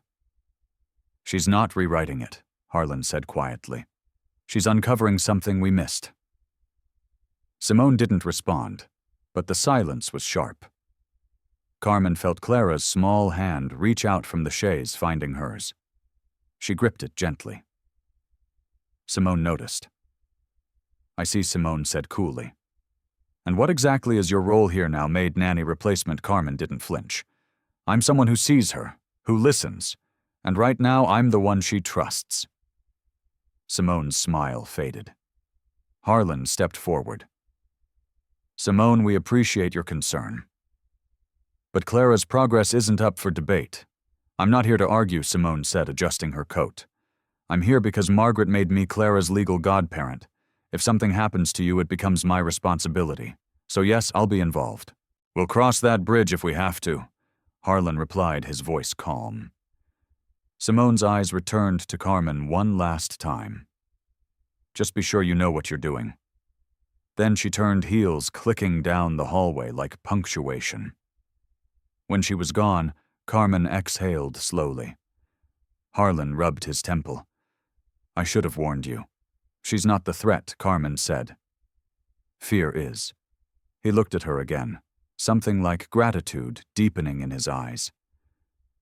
She's not rewriting it, Harlan said quietly. She's uncovering something we missed. Simone didn't respond, but the silence was sharp. Carmen felt Clara's small hand reach out from the chaise, finding hers. She gripped it gently. Simone noticed. I see, Simone said coolly. And what exactly is your role here now, maid nanny replacement? Carmen didn't flinch. I'm someone who sees her, who listens, and right now I'm the one she trusts. Simone's smile faded. Harlan stepped forward. Simone, we appreciate your concern. But Clara's progress isn't up for debate. I'm not here to argue, Simone said, adjusting her coat. I'm here because Margaret made me Clara's legal godparent. If something happens to you, it becomes my responsibility. So yes, I'll be involved. We'll cross that bridge if we have to, Harlan replied, his voice calm. Simone's eyes returned to Carmen one last time. Just be sure you know what you're doing. Then she turned, heels clicking down the hallway like punctuation. When she was gone, Carmen exhaled slowly. Harlan rubbed his temple. I should have warned you. She's not the threat, Carmen said. Fear is. He looked at her again, something like gratitude deepening in his eyes.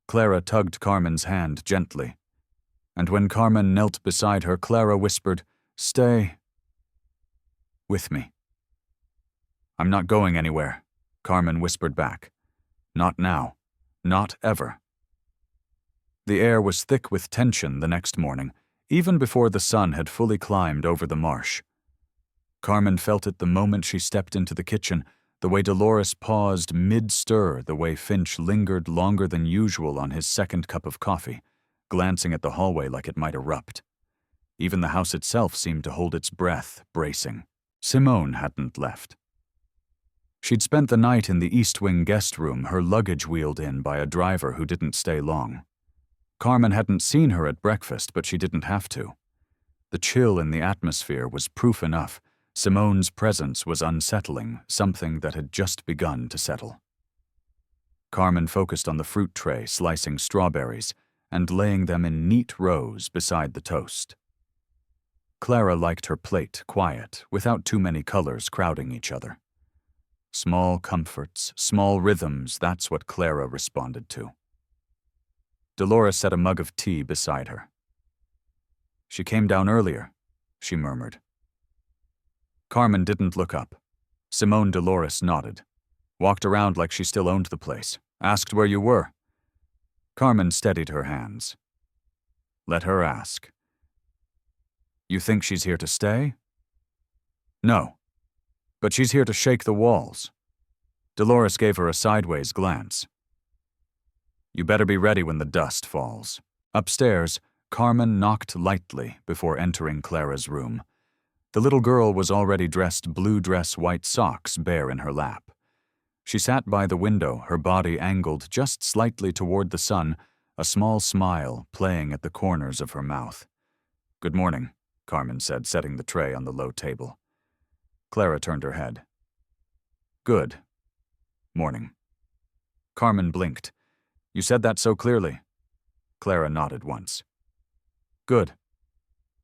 Clara tugged Carmen's hand gently, and when Carmen knelt beside her, Clara whispered, Stay with me. I'm not going anywhere, Carmen whispered back. Not now. Not ever. The air was thick with tension the next morning, even before the sun had fully climbed over the marsh. Carmen felt it the moment she stepped into the kitchen, the way Dolores paused mid-stir, the way Finch lingered longer than usual on his second cup of coffee, glancing at the hallway like it might erupt. Even the house itself seemed to hold its breath, bracing. Simone hadn't left. She'd spent the night in the East Wing guest room, her luggage wheeled in by a driver who didn't stay long. Carmen hadn't seen her at breakfast, but she didn't have to. The chill in the atmosphere was proof enough. Simone's presence was unsettling, something that had just begun to settle. Carmen focused on the fruit tray, slicing strawberries and laying them in neat rows beside the toast. Clara liked her plate quiet, without too many colors crowding each other. Small comforts, small rhythms, that's what Clara responded to. Dolores set a mug of tea beside her. "She came down earlier," she murmured. Carmen didn't look up. Simone Dolores nodded, walked around like she still owned the place, asked where you were. Carmen steadied her hands. Let her ask. "You think she's here to stay?" "No, but she's here to shake the walls." Dolores gave her a sideways glance. "You better be ready when the dust falls." Upstairs, Carmen knocked lightly before entering Clara's room. The little girl was already dressed blue dress, white socks bare in her lap. She sat by the window, her body angled just slightly toward the sun, a small smile playing at the corners of her mouth. "Good morning," Carmen said, setting the tray on the low table. Clara turned her head. "Good. Morning." Carmen blinked. "You said that so clearly." Clara nodded once. "Good."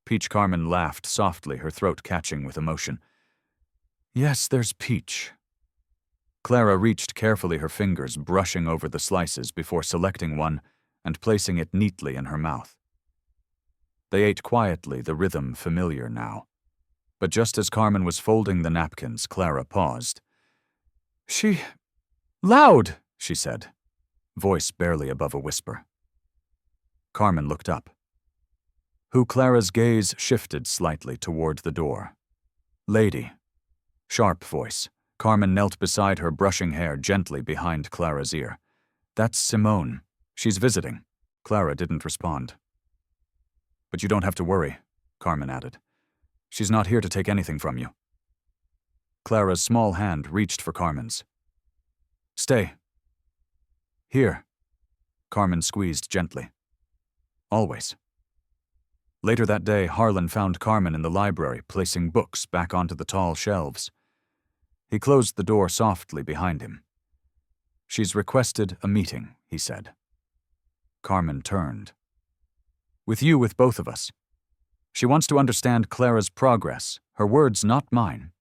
Peach Carmen laughed softly, her throat catching with emotion. "Yes, there's Peach." Clara reached carefully, her fingers brushing over the slices before selecting one and placing it neatly in her mouth. They ate quietly, the rhythm familiar now. But just as Carmen was folding the napkins, Clara paused. Loud," she said, voice barely above a whisper. Carmen looked up. Clara's gaze shifted slightly toward the door. "Lady." Sharp voice. Carmen knelt beside her, brushing hair gently behind Clara's ear. "That's Simone. She's visiting." Clara didn't respond. "But you don't have to worry," Carmen added. "She's not here to take anything from you." Clara's small hand reached for Carmen's. "Stay." "Here." Carmen squeezed gently. "Always." Later that day, Harlan found Carmen in the library, placing books back onto the tall shelves. He closed the door softly behind him. "She's requested a meeting," he said. Carmen turned. With both of us. She wants to understand Clara's progress, her words, not mine."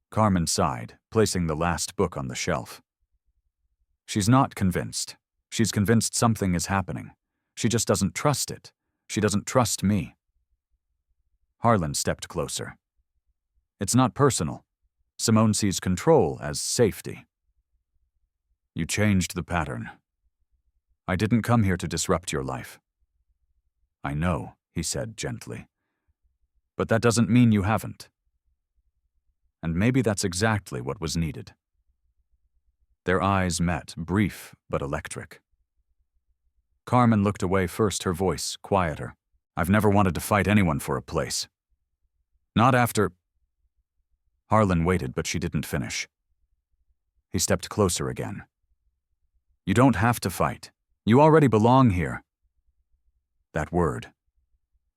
Carmen sighed, placing the last book on the shelf. "She's not convinced. She's convinced something is happening. She just doesn't trust it. She doesn't trust me." Harlan stepped closer. "It's not personal. Simone sees control as safety." "You changed the pattern. I didn't come here to disrupt your life." "I know," he said gently. "But that doesn't mean you haven't." And maybe that's exactly what was needed. Their eyes met, brief but electric. Carmen looked away first, her voice quieter. "I've never wanted to fight anyone for a place. Not after—" Harlan waited, but she didn't finish. He stepped closer again. "You don't have to fight. You already belong here." That word.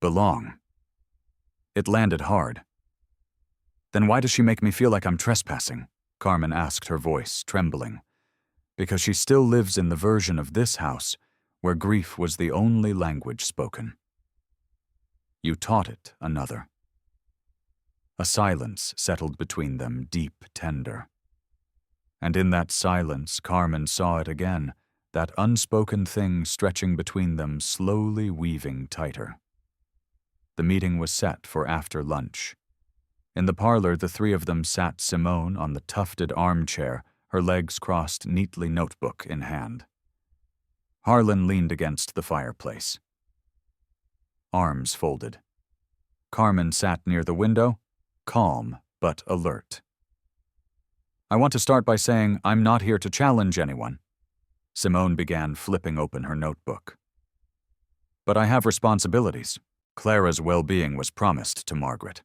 Belong. It landed hard. "Then why does she make me feel like I'm trespassing?" Carmen asked, her voice trembling. "Because she still lives in the version of this house where grief was the only language spoken. You taught it another." A silence settled between them, deep, tender. And in that silence, Carmen saw it again, that unspoken thing stretching between them, slowly weaving tighter. The meeting was set for after lunch. In the parlor, the three of them sat, Simone on the tufted armchair, her legs crossed neatly, notebook in hand. Harlan leaned against the fireplace. Arms folded. Carmen sat near the window, calm but alert. "I want to start by saying I'm not here to challenge anyone." Simone began, flipping open her notebook. "But I have responsibilities. Clara's well-being was promised to Margaret.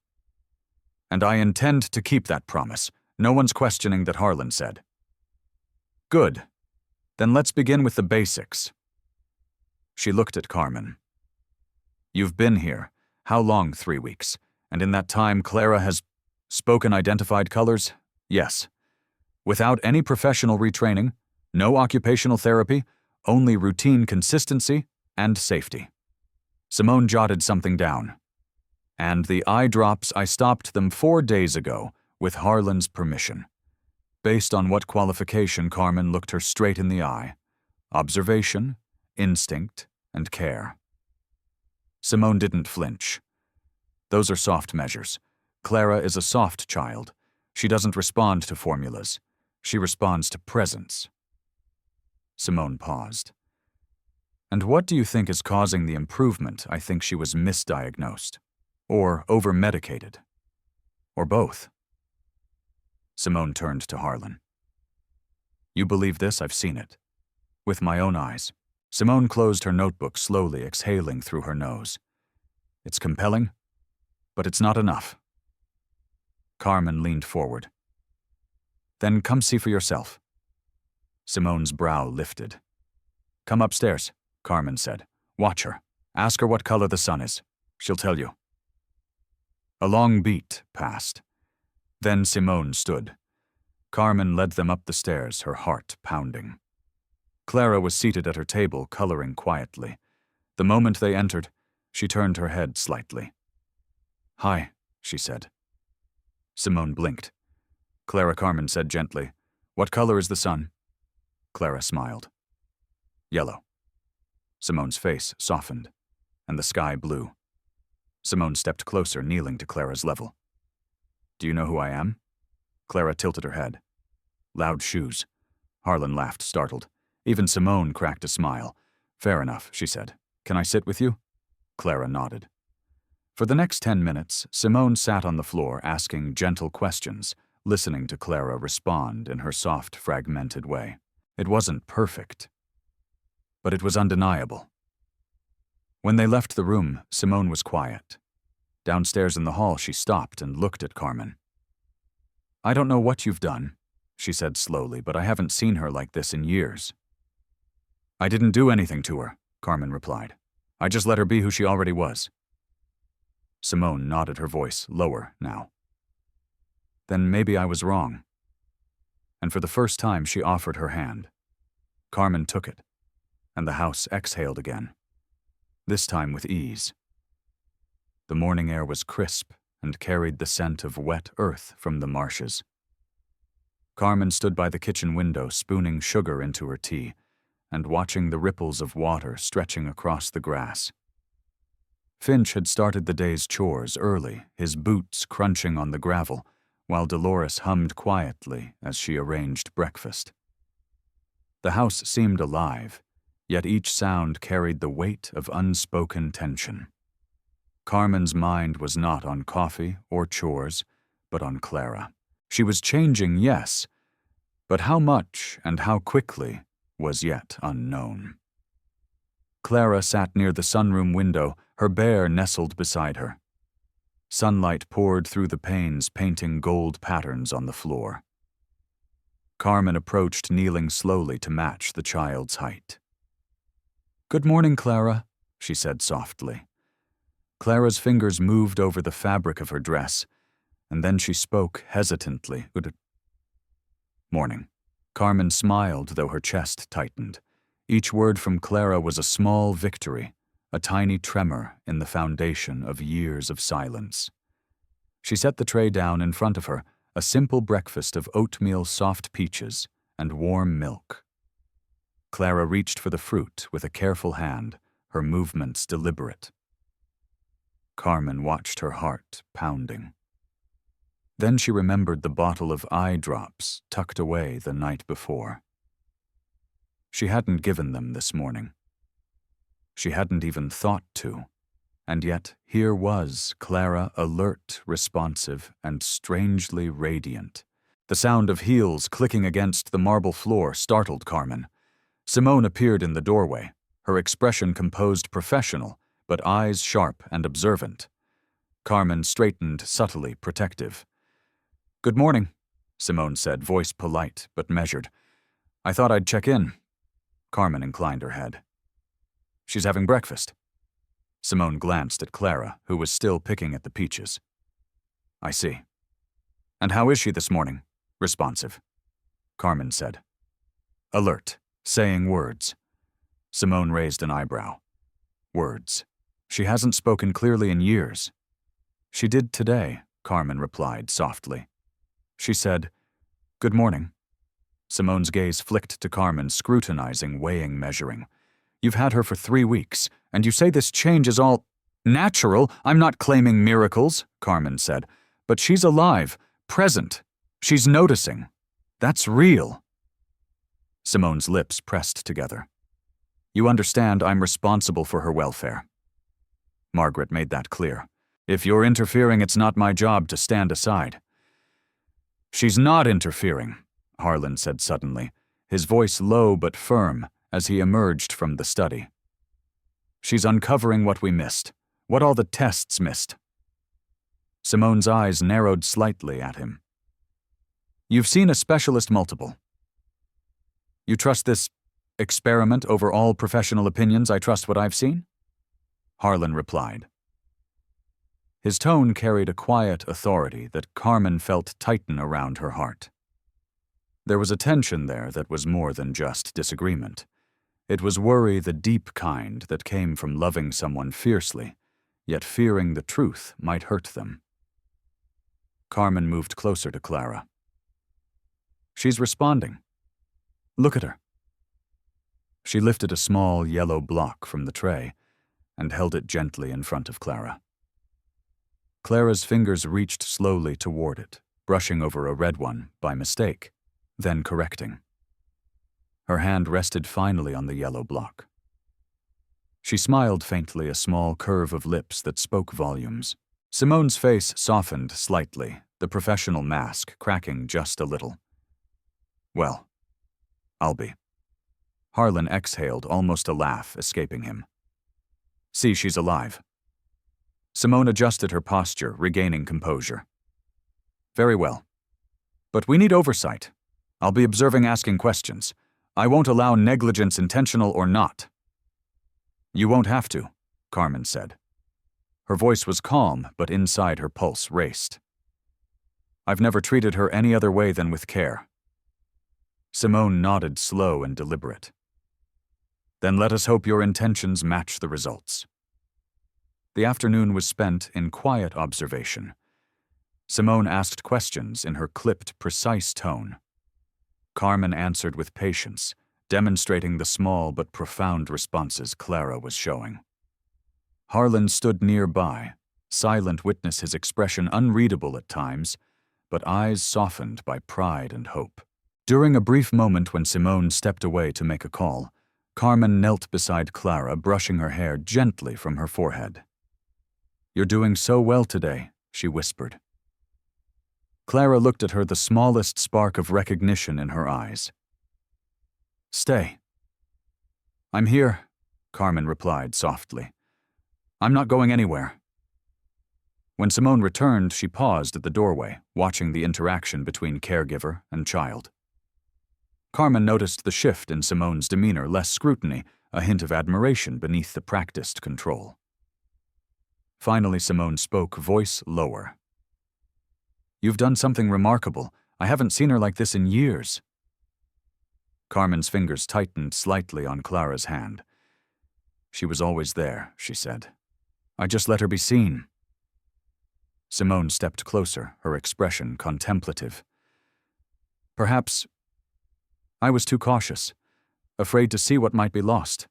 And I intend to keep that promise. No one's questioning that," Harlan said. "Good. Then let's begin with the basics." She looked at Carmen. "You've been here. How long? 3 weeks. And in that time, Clara has spoken identified colors?" "Yes. Without any professional retraining, no occupational therapy, only routine consistency and safety." Simone jotted something down. "And the eye drops, I stopped them 4 days ago, with Harlan's permission." Based on what qualification? Carmen looked her straight in the eye. Observation, instinct, and care. Simone didn't flinch. Those are soft measures. Clara is a soft child. She doesn't respond to formulas. She responds to presence. Simone paused. And what do you think is causing the improvement? I think she was misdiagnosed. Or over-medicated. Or both. Simone turned to Harlan. You believe this? I've seen it. With my own eyes. Simone closed her notebook slowly, exhaling through her nose. It's compelling, but it's not enough. Carmen leaned forward. Then come see for yourself. Simone's brow lifted. Come upstairs, Carmen said. Watch her. Ask her what color the sun is. She'll tell you. A long beat passed. Then Simone stood. Carmen led them up the stairs, her heart pounding. Clara was seated at her table, coloring quietly. The moment they entered, she turned her head slightly. Hi, she said. Simone blinked. Carmen said gently, What color is the sun? Clara smiled. Yellow. Simone's face softened, and the sky blue. Simone stepped closer, kneeling to Clara's level. Do you know who I am? Clara tilted her head. Loud shoes. Harlan laughed, startled. Even Simone cracked a smile. Fair enough, she said. Can I sit with you? Clara nodded. For the next 10 minutes, Simone sat on the floor asking gentle questions, listening to Clara respond in her soft, fragmented way. It wasn't perfect, but it was undeniable. When they left the room, Simone was quiet. Downstairs in the hall, she stopped and looked at Carmen. I don't know what you've done, she said slowly, but I haven't seen her like this in years. I didn't do anything to her, Carmen replied. I just let her be who she already was. Simone nodded, her voice lower now. Then maybe I was wrong. And for the first time, she offered her hand. Carmen took it, and the house exhaled again, this time with ease. The morning air was crisp and carried the scent of wet earth from the marshes. Carmen stood by the kitchen window, spooning sugar into her tea and watching the ripples of water stretching across the grass. Finch had started the day's chores early, his boots crunching on the gravel, while Dolores hummed quietly as she arranged breakfast. The house seemed alive, yet each sound carried the weight of unspoken tension. Carmen's mind was not on coffee or chores, but on Clara. She was changing, yes, but how much and how quickly was yet unknown. Clara sat near the sunroom window, her bear nestled beside her. Sunlight poured through the panes, painting gold patterns on the floor. Carmen approached, kneeling slowly to match the child's height. Good morning, Clara, she said softly. Clara's fingers moved over the fabric of her dress, and then she spoke hesitantly. Good morning. Carmen smiled, though her chest tightened. Each word from Clara was a small victory, a tiny tremor in the foundation of years of silence. She set the tray down in front of her, a simple breakfast of oatmeal, soft peaches, and warm milk. Clara reached for the fruit with a careful hand, her movements deliberate. Carmen watched her heart pounding. Then she remembered the bottle of eye drops tucked away the night before. She hadn't given them this morning. She hadn't even thought to. And yet here was Clara, alert, responsive, and strangely radiant. The sound of heels clicking against the marble floor startled Carmen. Simone appeared in the doorway, her expression composed, professional, but eyes sharp and observant. Carmen straightened, subtly protective. Good morning, Simone said, voice polite but measured. I thought I'd check in. Carmen inclined her head. She's having breakfast. Simone glanced at Clara, who was still picking at the peaches. I see. And how is she this morning? Responsive. Carmen said. Alert, saying words. Simone raised an eyebrow. Words. She hasn't spoken clearly in years. She did today, Carmen replied softly. She said, Good morning. Simone's gaze flicked to Carmen, scrutinizing, weighing, measuring. You've had her for 3 weeks, and you say this change is all natural. I'm not claiming miracles, Carmen said, but she's alive, present. She's noticing. That's real. Simone's lips pressed together. You understand I'm responsible for her welfare. Margaret made that clear. If you're interfering, it's not my job to stand aside. She's not interfering, Harlan said suddenly, his voice low but firm as he emerged from the study. She's uncovering what we missed, what all the tests missed. Simone's eyes narrowed slightly at him. You've seen a specialist multiple. You trust this experiment over all professional opinions? I trust what I've seen? Harlan replied. His tone carried a quiet authority that Carmen felt tighten around her heart. There was a tension there that was more than just disagreement. It was worry, the deep kind that came from loving someone fiercely, yet fearing the truth might hurt them. Carmen moved closer to Clara. She's responding. Look at her. She lifted a small yellow block from the tray and held it gently in front of Clara. Clara's fingers reached slowly toward it, brushing over a red one by mistake, then correcting. Her hand rested finally on the yellow block. She smiled faintly, a small curve of lips that spoke volumes. Simone's face softened slightly, the professional mask cracking just a little. Well, I'll be. Harlan exhaled, almost a laugh escaping him. See, she's alive. Simone adjusted her posture, regaining composure. Very well. But we need oversight. I'll be observing, asking questions. I won't allow negligence, intentional or not. You won't have to, Carmen said. Her voice was calm, but inside her pulse raced. I've never treated her any other way than with care. Simone nodded, slow and deliberate. Then let us hope your intentions match the results. The afternoon was spent in quiet observation. Simone asked questions in her clipped, precise tone. Carmen answered with patience, demonstrating the small but profound responses Clara was showing. Harlan stood nearby, silent witness, his expression unreadable at times, but eyes softened by pride and hope. During a brief moment when Simone stepped away to make a call, Carmen knelt beside Clara, brushing her hair gently from her forehead. You're doing so well today, she whispered. Clara looked at her, the smallest spark of recognition in her eyes. Stay. I'm here, Carmen replied softly. I'm not going anywhere. When Simone returned, she paused at the doorway, watching the interaction between caregiver and child. Carmen noticed the shift in Simone's demeanor, less scrutiny, a hint of admiration beneath the practiced control. Finally, Simone spoke, voice lower. You've done something remarkable. I haven't seen her like this in years. Carmen's fingers tightened slightly on Clara's hand. She was always there, she said. I just let her be seen. Simone stepped closer, her expression contemplative. Perhaps I was too cautious, afraid to see what might be lost.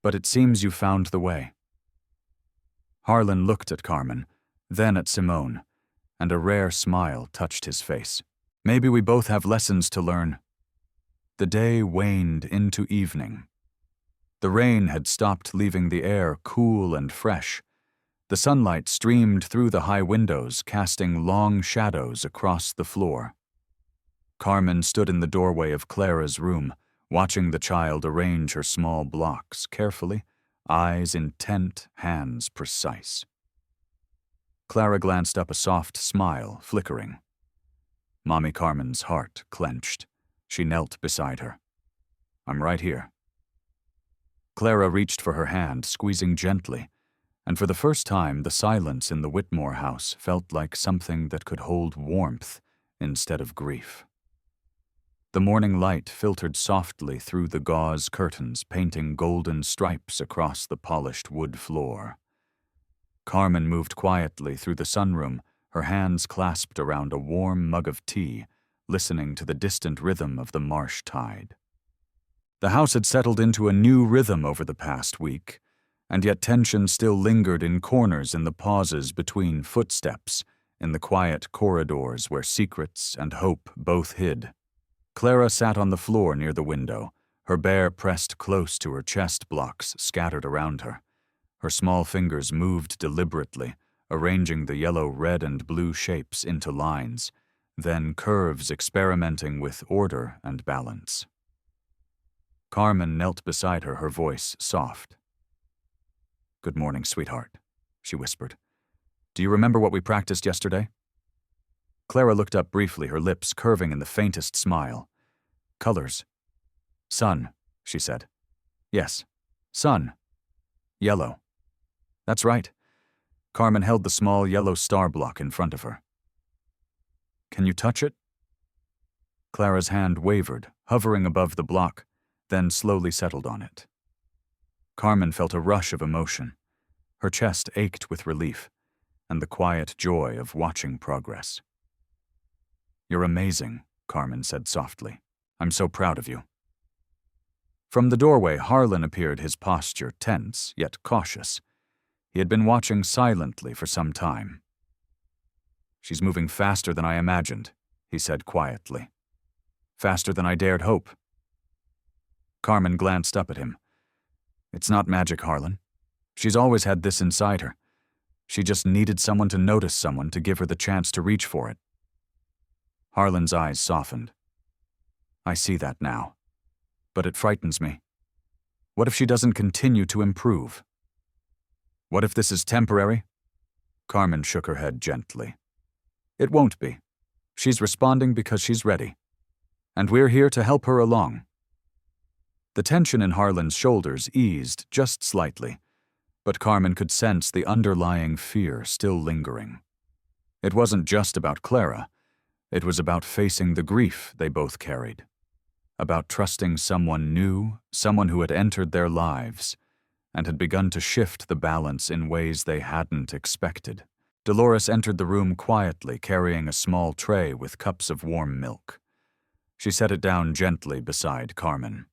But it seems you found the way. Harlan looked at Carmen, then at Simone, and a rare smile touched his face. Maybe we both have lessons to learn. The day waned into evening. The rain had stopped, leaving the air cool and fresh. The sunlight streamed through the high windows, casting long shadows across the floor. Carmen stood in the doorway of Clara's room, watching the child arrange her small blocks carefully, eyes intent, hands precise. Clara glanced up, a soft smile flickering. Mommy Carmen's heart clenched. She knelt beside her. I'm right here. Clara reached for her hand, squeezing gently, and for the first time the silence in the Whitmore house felt like something that could hold warmth instead of grief. The morning light filtered softly through the gauze curtains, painting golden stripes across the polished wood floor. Carmen moved quietly through the sunroom, her hands clasped around a warm mug of tea, listening to the distant rhythm of the marsh tide. The house had settled into a new rhythm over the past week, and yet tension still lingered in corners in the pauses between footsteps, in the quiet corridors where secrets and hope both hid. Clara sat on the floor near the window, her bare pressed close to her chest blocks scattered around her. Her small fingers moved deliberately, arranging the yellow, red, and blue shapes into lines, then curves experimenting with order and balance. Carmen knelt beside her, her voice soft. "Good morning, sweetheart," she whispered. "Do you remember what we practiced yesterday?" Clara looked up briefly, her lips curving in the faintest smile. "Colors." "Sun," she said. "Yes, sun. Yellow." "That's right." Carmen held the small yellow star block in front of her. "Can you touch it?" Clara's hand wavered, hovering above the block, then slowly settled on it. Carmen felt a rush of emotion. Her chest ached with relief and the quiet joy of watching progress. "You're amazing," Carmen said softly. "I'm so proud of you." From the doorway, Harlan appeared, his posture tense yet cautious. He had been watching silently for some time. "She's moving faster than I imagined," he said quietly. "Faster than I dared hope." Carmen glanced up at him. "It's not magic, Harlan. She's always had this inside her. She just needed someone to notice, someone to give her the chance to reach for it." Harlan's eyes softened. "I see that now. But it frightens me. What if she doesn't continue to improve? What if this is temporary?" Carmen shook her head gently. "It won't be. She's responding because she's ready. And we're here to help her along." The tension in Harlan's shoulders eased just slightly, but Carmen could sense the underlying fear still lingering. It wasn't just about Clara. It was about facing the grief they both carried. About trusting someone new, someone who had entered their lives, and had begun to shift the balance in ways they hadn't expected. Dolores entered the room quietly, carrying a small tray with cups of warm milk. She set it down gently beside Carmen.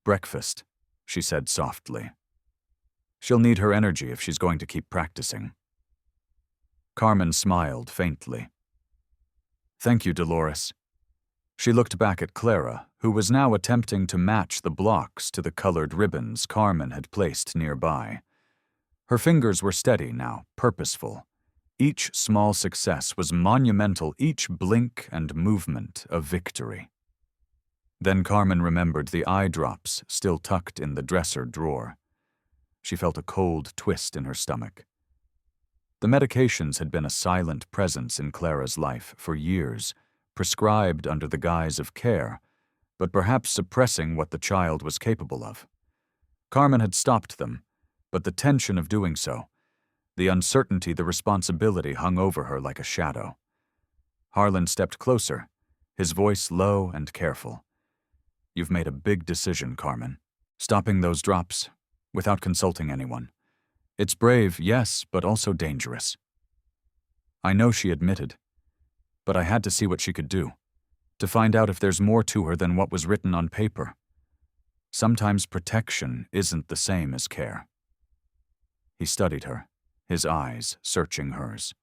"Breakfast," she said softly. "She'll need her energy if she's going to keep practicing." Carmen smiled faintly. "Thank you, Dolores." She looked back at Clara, who was now attempting to match the blocks to the colored ribbons Carmen had placed nearby. Her fingers were steady now, purposeful. Each small success was monumental, each blink and movement a victory. Then Carmen remembered the eye drops still tucked in the dresser drawer. She felt a cold twist in her stomach. The medications had been a silent presence in Clara's life for years, prescribed under the guise of care, but perhaps suppressing what the child was capable of. Carmen had stopped them, but the tension of doing so, the uncertainty, the responsibility hung over her like a shadow. Harlan stepped closer, his voice low and careful. "You've made a big decision, Carmen. Stopping those drops, without consulting anyone. It's brave, yes, but also dangerous." "I know," she admitted, "but I had to see what she could do, to find out if there's more to her than what was written on paper. Sometimes protection isn't the same as care." He studied her, his eyes searching hers.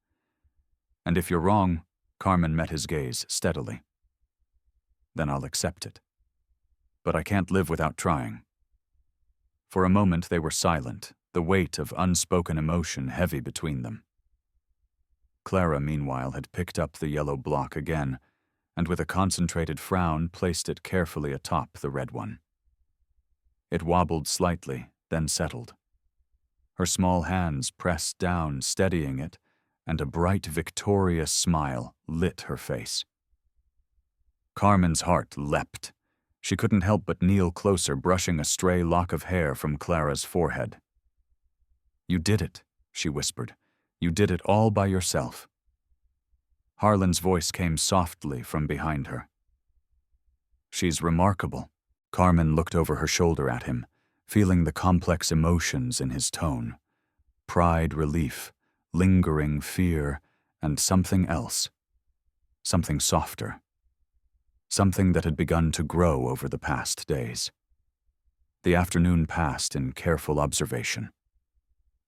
"And if you're wrong," Carmen met his gaze steadily, "then I'll accept it. But I can't live without trying." For a moment they were silent, the weight of unspoken emotion heavy between them. Clara, meanwhile, had picked up the yellow block again, and with a concentrated frown placed it carefully atop the red one. It wobbled slightly, then settled. Her small hands pressed down, steadying it, and a bright, victorious smile lit her face. Carmen's heart leapt. She couldn't help but kneel closer, brushing a stray lock of hair from Clara's forehead. "You did it," she whispered. "You did it all by yourself." Harlan's voice came softly from behind her. "She's remarkable." Carmen looked over her shoulder at him, feeling the complex emotions in his tone. Pride, relief, lingering fear, and something else. Something softer. something that had begun to grow over the past days. The afternoon passed in careful observation.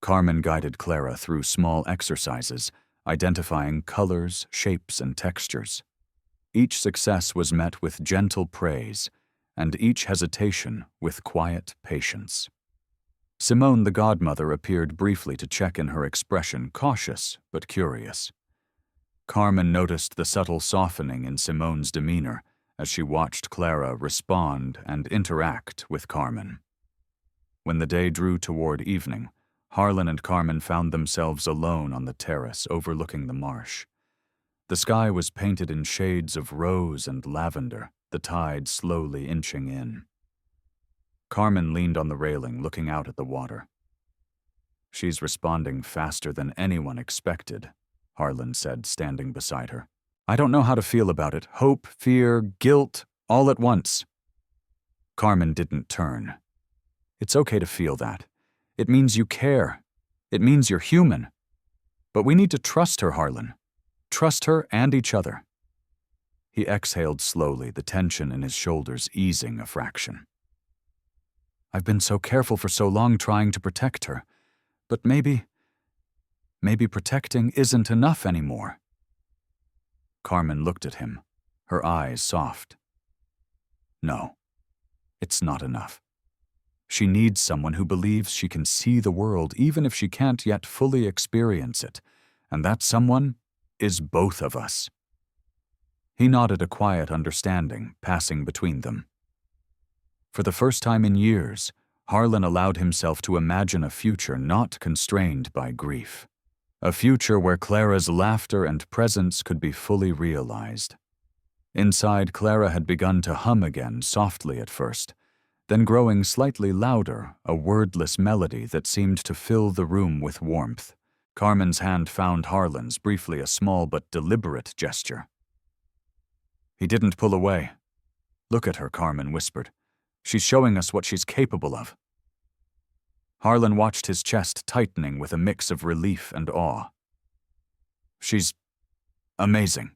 Carmen guided Clara through small exercises, identifying colors, shapes, and textures. Each success was met with gentle praise, and each hesitation with quiet patience. Simone, the godmother, appeared briefly to check in her expression, cautious but curious. Carmen noticed the subtle softening in Simone's demeanor as she watched Clara respond and interact with Carmen. When the day drew toward evening, Harlan and Carmen found themselves alone on the terrace overlooking the marsh. The sky was painted in shades of rose and lavender, the tide slowly inching in. Carmen leaned on the railing, looking out at the water. "She's responding faster than anyone expected," Harlan said, standing beside her. "I don't know how to feel about it. Hope, fear, guilt, all at once." Carmen didn't turn. "It's okay to feel that. It means you care. It means you're human. But we need to trust her, Harlan. Trust her and each other." He exhaled slowly, the tension in his shoulders easing a fraction. "I've been so careful for so long trying to protect her, but maybe protecting isn't enough anymore." Carmen looked at him, her eyes soft. "No, it's not enough. She needs someone who believes she can see the world even if she can't yet fully experience it, and that someone is both of us." He nodded a quiet understanding, passing between them. For the first time in years, Harlan allowed himself to imagine a future not constrained by grief. A future where Clara's laughter and presence could be fully realized. Inside, Clara had begun to hum again, softly at first, then growing slightly louder, a wordless melody that seemed to fill the room with warmth. Carmen's hand found Harlan's, briefly a small but deliberate gesture. He didn't pull away. "Look at her," Carmen whispered. "She's showing us what she's capable of." Harlan watched his chest tightening with a mix of relief and awe. "She's amazing."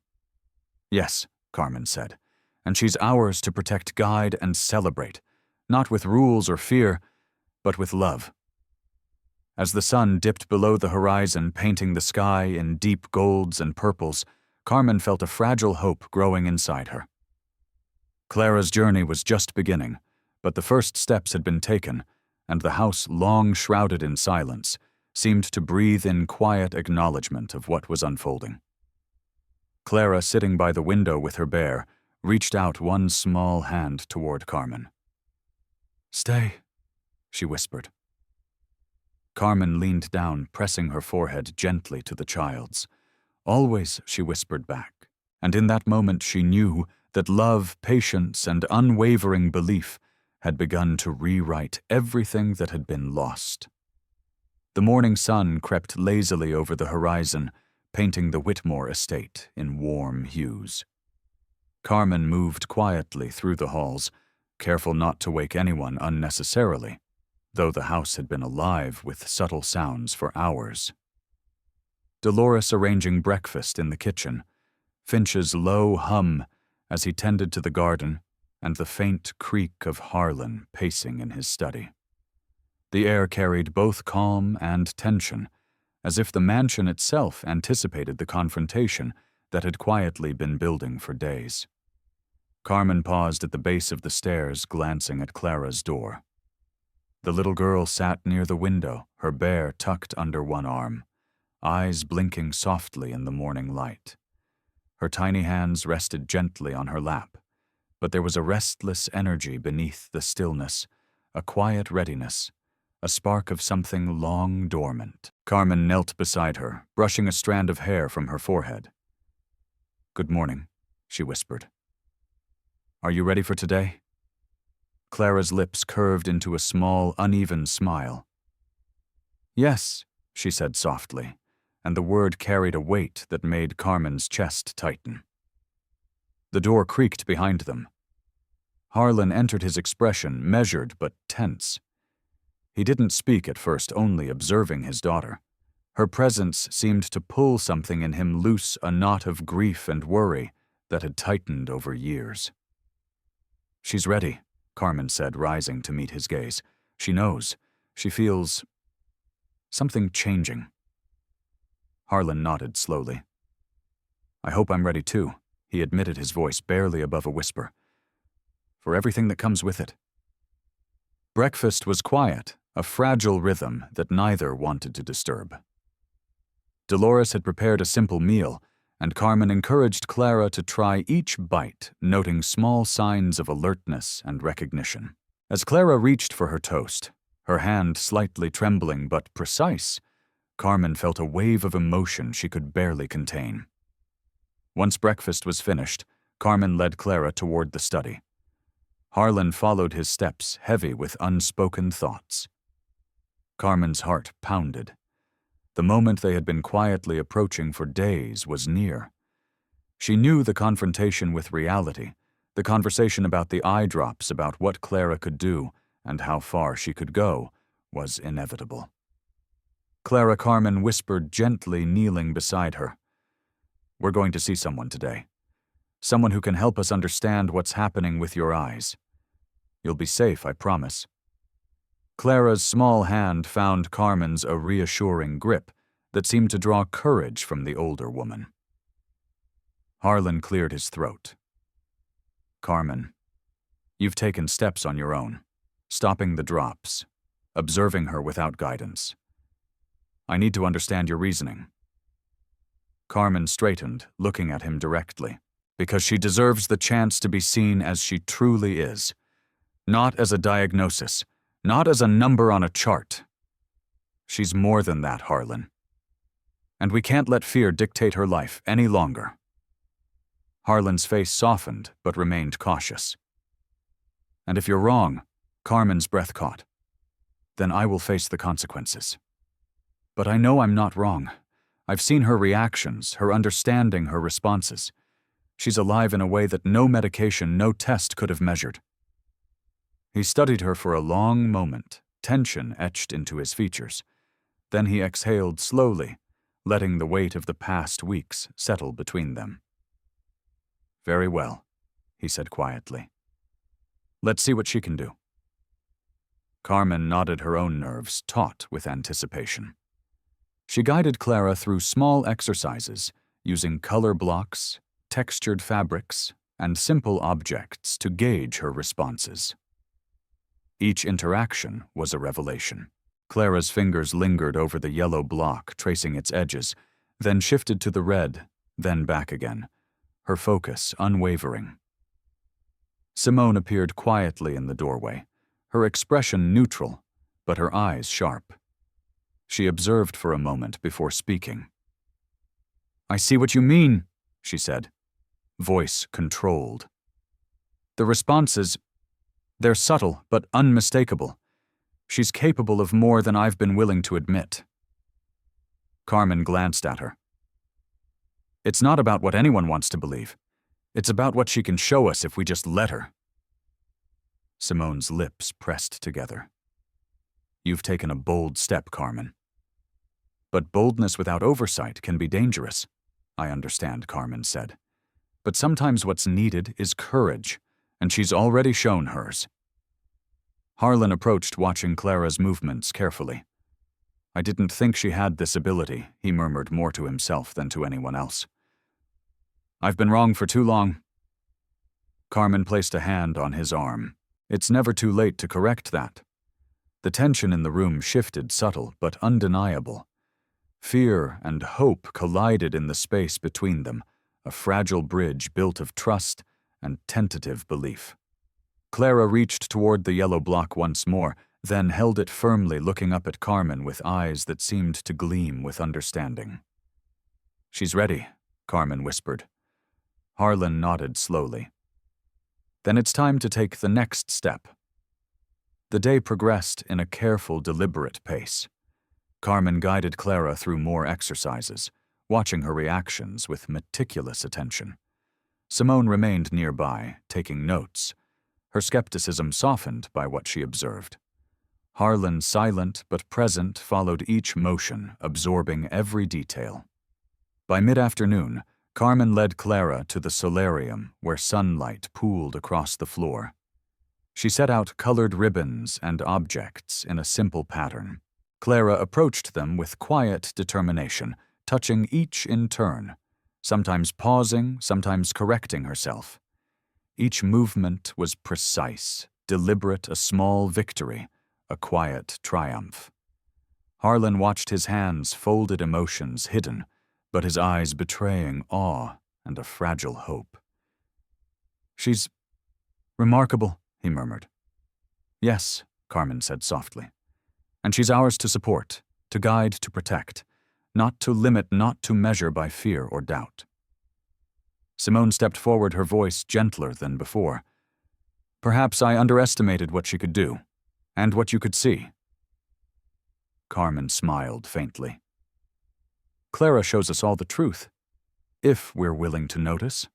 "Yes," Carmen said, "and she's ours to protect, guide, and celebrate, not with rules or fear, but with love." As the sun dipped below the horizon, painting the sky in deep golds and purples, Carmen felt a fragile hope growing inside her. Clara's journey was just beginning, but the first steps had been taken, and the house, long shrouded in silence, seemed to breathe in quiet acknowledgement of what was unfolding. Clara, sitting by the window with her bear, reached out one small hand toward Carmen. "Stay," she whispered. Carmen leaned down, pressing her forehead gently to the child's. "Always," she whispered back, and in that moment she knew that love, patience, and unwavering belief had begun to rewrite everything that had been lost. The morning sun crept lazily over the horizon, painting the Whitmore estate in warm hues. Carmen moved quietly through the halls, careful not to wake anyone unnecessarily, though the house had been alive with subtle sounds for hours. Dolores arranging breakfast in the kitchen, Finch's low hum as he tended to the garden, and the faint creak of Harlan pacing in his study. The air carried both calm and tension, as if the mansion itself anticipated the confrontation that had quietly been building for days. Carmen paused at the base of the stairs, glancing at Clara's door. The little girl sat near the window, her bear tucked under one arm, eyes blinking softly in the morning light. Her tiny hands rested gently on her lap, but there was a restless energy beneath the stillness, a quiet readiness, a spark of something long dormant. Carmen knelt beside her, brushing a strand of hair from her forehead. "Good morning," she whispered. "Are you ready for today?" Clara's lips curved into a small, uneven smile. "Yes," she said softly, and the word carried a weight that made Carmen's chest tighten. The door creaked behind them. Harlan entered, his expression measured but tense. He didn't speak at first, only observing his daughter. Her presence seemed to pull something in him loose, a knot of grief and worry that had tightened over years. "She's ready," Carmen said, rising to meet his gaze. "She knows. She feels something changing." Harlan nodded slowly. "I hope I'm ready too," he admitted, his voice barely above a whisper. "For everything that comes with it." Breakfast was quiet, a fragile rhythm that neither wanted to disturb. Dolores had prepared a simple meal, and Carmen encouraged Clara to try each bite, noting small signs of alertness and recognition. As Clara reached for her toast, her hand slightly trembling but precise, Carmen felt a wave of emotion she could barely contain. Once breakfast was finished, Carmen led Clara toward the study. Harlan followed his steps, heavy with unspoken thoughts. Carmen's heart pounded. The moment they had been quietly approaching for days was near. She knew the confrontation with reality, the conversation about the eye drops, about what Clara could do and how far she could go, was inevitable. Clara, Carmen whispered gently, kneeling beside her. "We're going to see someone today. Someone who can help us understand what's happening with your eyes. You'll be safe, I promise." Clara's small hand found Carmen's a reassuring grip that seemed to draw courage from the older woman. Harlan cleared his throat. "Carmen, you've taken steps on your own, stopping the drops, observing her without guidance. I need to understand your reasoning." Carmen straightened, looking at him directly, because she deserves the chance to be seen as she truly is, not as a diagnosis, not as a number on a chart. She's more than that, Harlan. And we can't let fear dictate her life any longer. Harlan's face softened, but remained cautious. "And if you're wrong," Carmen's breath caught, "then I will face the consequences. But I know I'm not wrong. I've seen her reactions, her understanding, her responses. She's alive in a way that no medication, no test could have measured." He studied her for a long moment, tension etched into his features. Then he exhaled slowly, letting the weight of the past weeks settle between them. "Very well," he said quietly. "Let's see what she can do." Carmen nodded, her own nerves taut with anticipation. She guided Clara through small exercises, using color blocks, textured fabrics, and simple objects to gauge her responses. Each interaction was a revelation. Clara's fingers lingered over the yellow block, tracing its edges, then shifted to the red, then back again, her focus unwavering. Simone appeared quietly in the doorway, her expression neutral, but her eyes sharp. She observed for a moment before speaking. "I see what you mean," she said, voice controlled. "The responses, they're subtle but unmistakable. She's capable of more than I've been willing to admit." Carmen glanced at her. "It's not about what anyone wants to believe. It's about what she can show us if we just let her." Simone's lips pressed together. "You've taken a bold step, Carmen. But boldness without oversight can be dangerous." "I understand," Carmen said. "But sometimes what's needed is courage, and she's already shown hers." Harlan approached, watching Clara's movements carefully. "I didn't think she had this ability," he murmured, more to himself than to anyone else. "I've been wrong for too long." Carmen placed a hand on his arm. "It's never too late to correct that." The tension in the room shifted, subtle but undeniable. Fear and hope collided in the space between them, a fragile bridge built of trust and tentative belief. Clara reached toward the yellow block once more, then held it firmly, looking up at Carmen with eyes that seemed to gleam with understanding. "She's ready," Carmen whispered. Harlan nodded slowly. "Then it's time to take the next step." The day progressed in a careful, deliberate pace. Carmen guided Clara through more exercises, watching her reactions with meticulous attention. Simone remained nearby, taking notes, her skepticism softened by what she observed. Harlan, silent but present, followed each motion, absorbing every detail. By mid-afternoon, Carmen led Clara to the solarium where sunlight pooled across the floor. She set out colored ribbons and objects in a simple pattern. Clara approached them with quiet determination, touching each in turn, sometimes pausing, sometimes correcting herself. Each movement was precise, deliberate, a small victory, a quiet triumph. Harlan watched his hands, folded emotions hidden, but his eyes betraying awe and a fragile hope. "She's remarkable," he murmured. "Yes," Carmen said softly. "And she's ours to support, to guide, to protect, not to limit, not to measure by fear or doubt." Simone stepped forward, her voice gentler than before. "Perhaps I underestimated what she could do, and what you could see." Carmen smiled faintly. "Clara shows us all the truth, if we're willing to notice."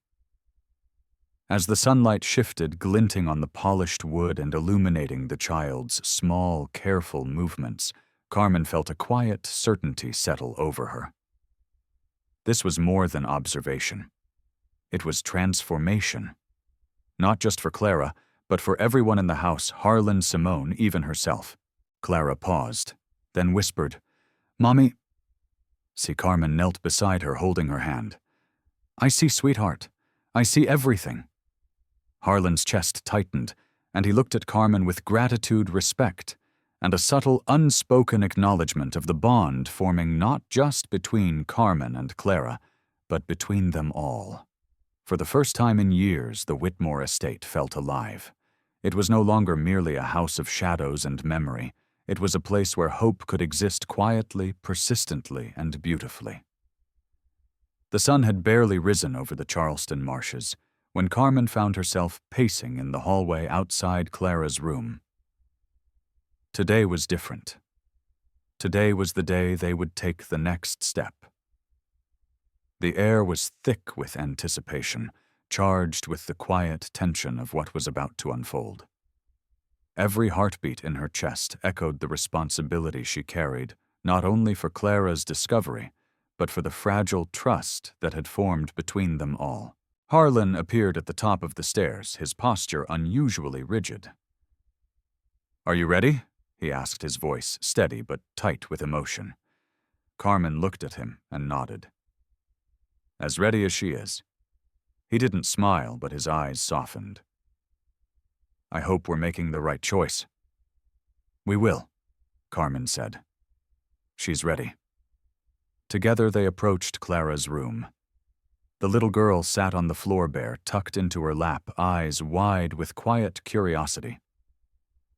As the sunlight shifted, glinting on the polished wood and illuminating the child's small, careful movements, Carmen felt a quiet certainty settle over her. This was more than observation. It was transformation. Not just for Clara, but for everyone in the house, Harlan, Simone, even herself. Clara paused, then whispered, "Mommy." Carmen knelt beside her, holding her hand. "I see, sweetheart. I see everything." Harlan's chest tightened, and he looked at Carmen with gratitude, respect, and a subtle, unspoken acknowledgement of the bond forming not just between Carmen and Clara, but between them all. For the first time in years, the Whitmore estate felt alive. It was no longer merely a house of shadows and memory. It was a place where hope could exist quietly, persistently, and beautifully. The sun had barely risen over the Charleston marshes when Carmen found herself pacing in the hallway outside Clara's room. Today was different. Today was the day they would take the next step. The air was thick with anticipation, charged with the quiet tension of what was about to unfold. Every heartbeat in her chest echoed the responsibility she carried, not only for Clara's discovery, but for the fragile trust that had formed between them all. Harlan appeared at the top of the stairs, his posture unusually rigid. "Are you ready?" he asked, his voice steady but tight with emotion. Carmen looked at him and nodded. "As ready as she is." He didn't smile, but his eyes softened. "I hope we're making the right choice." "We will," Carmen said. "She's ready." Together they approached Clara's room. The little girl sat on the floor bare, tucked into her lap, eyes wide with quiet curiosity.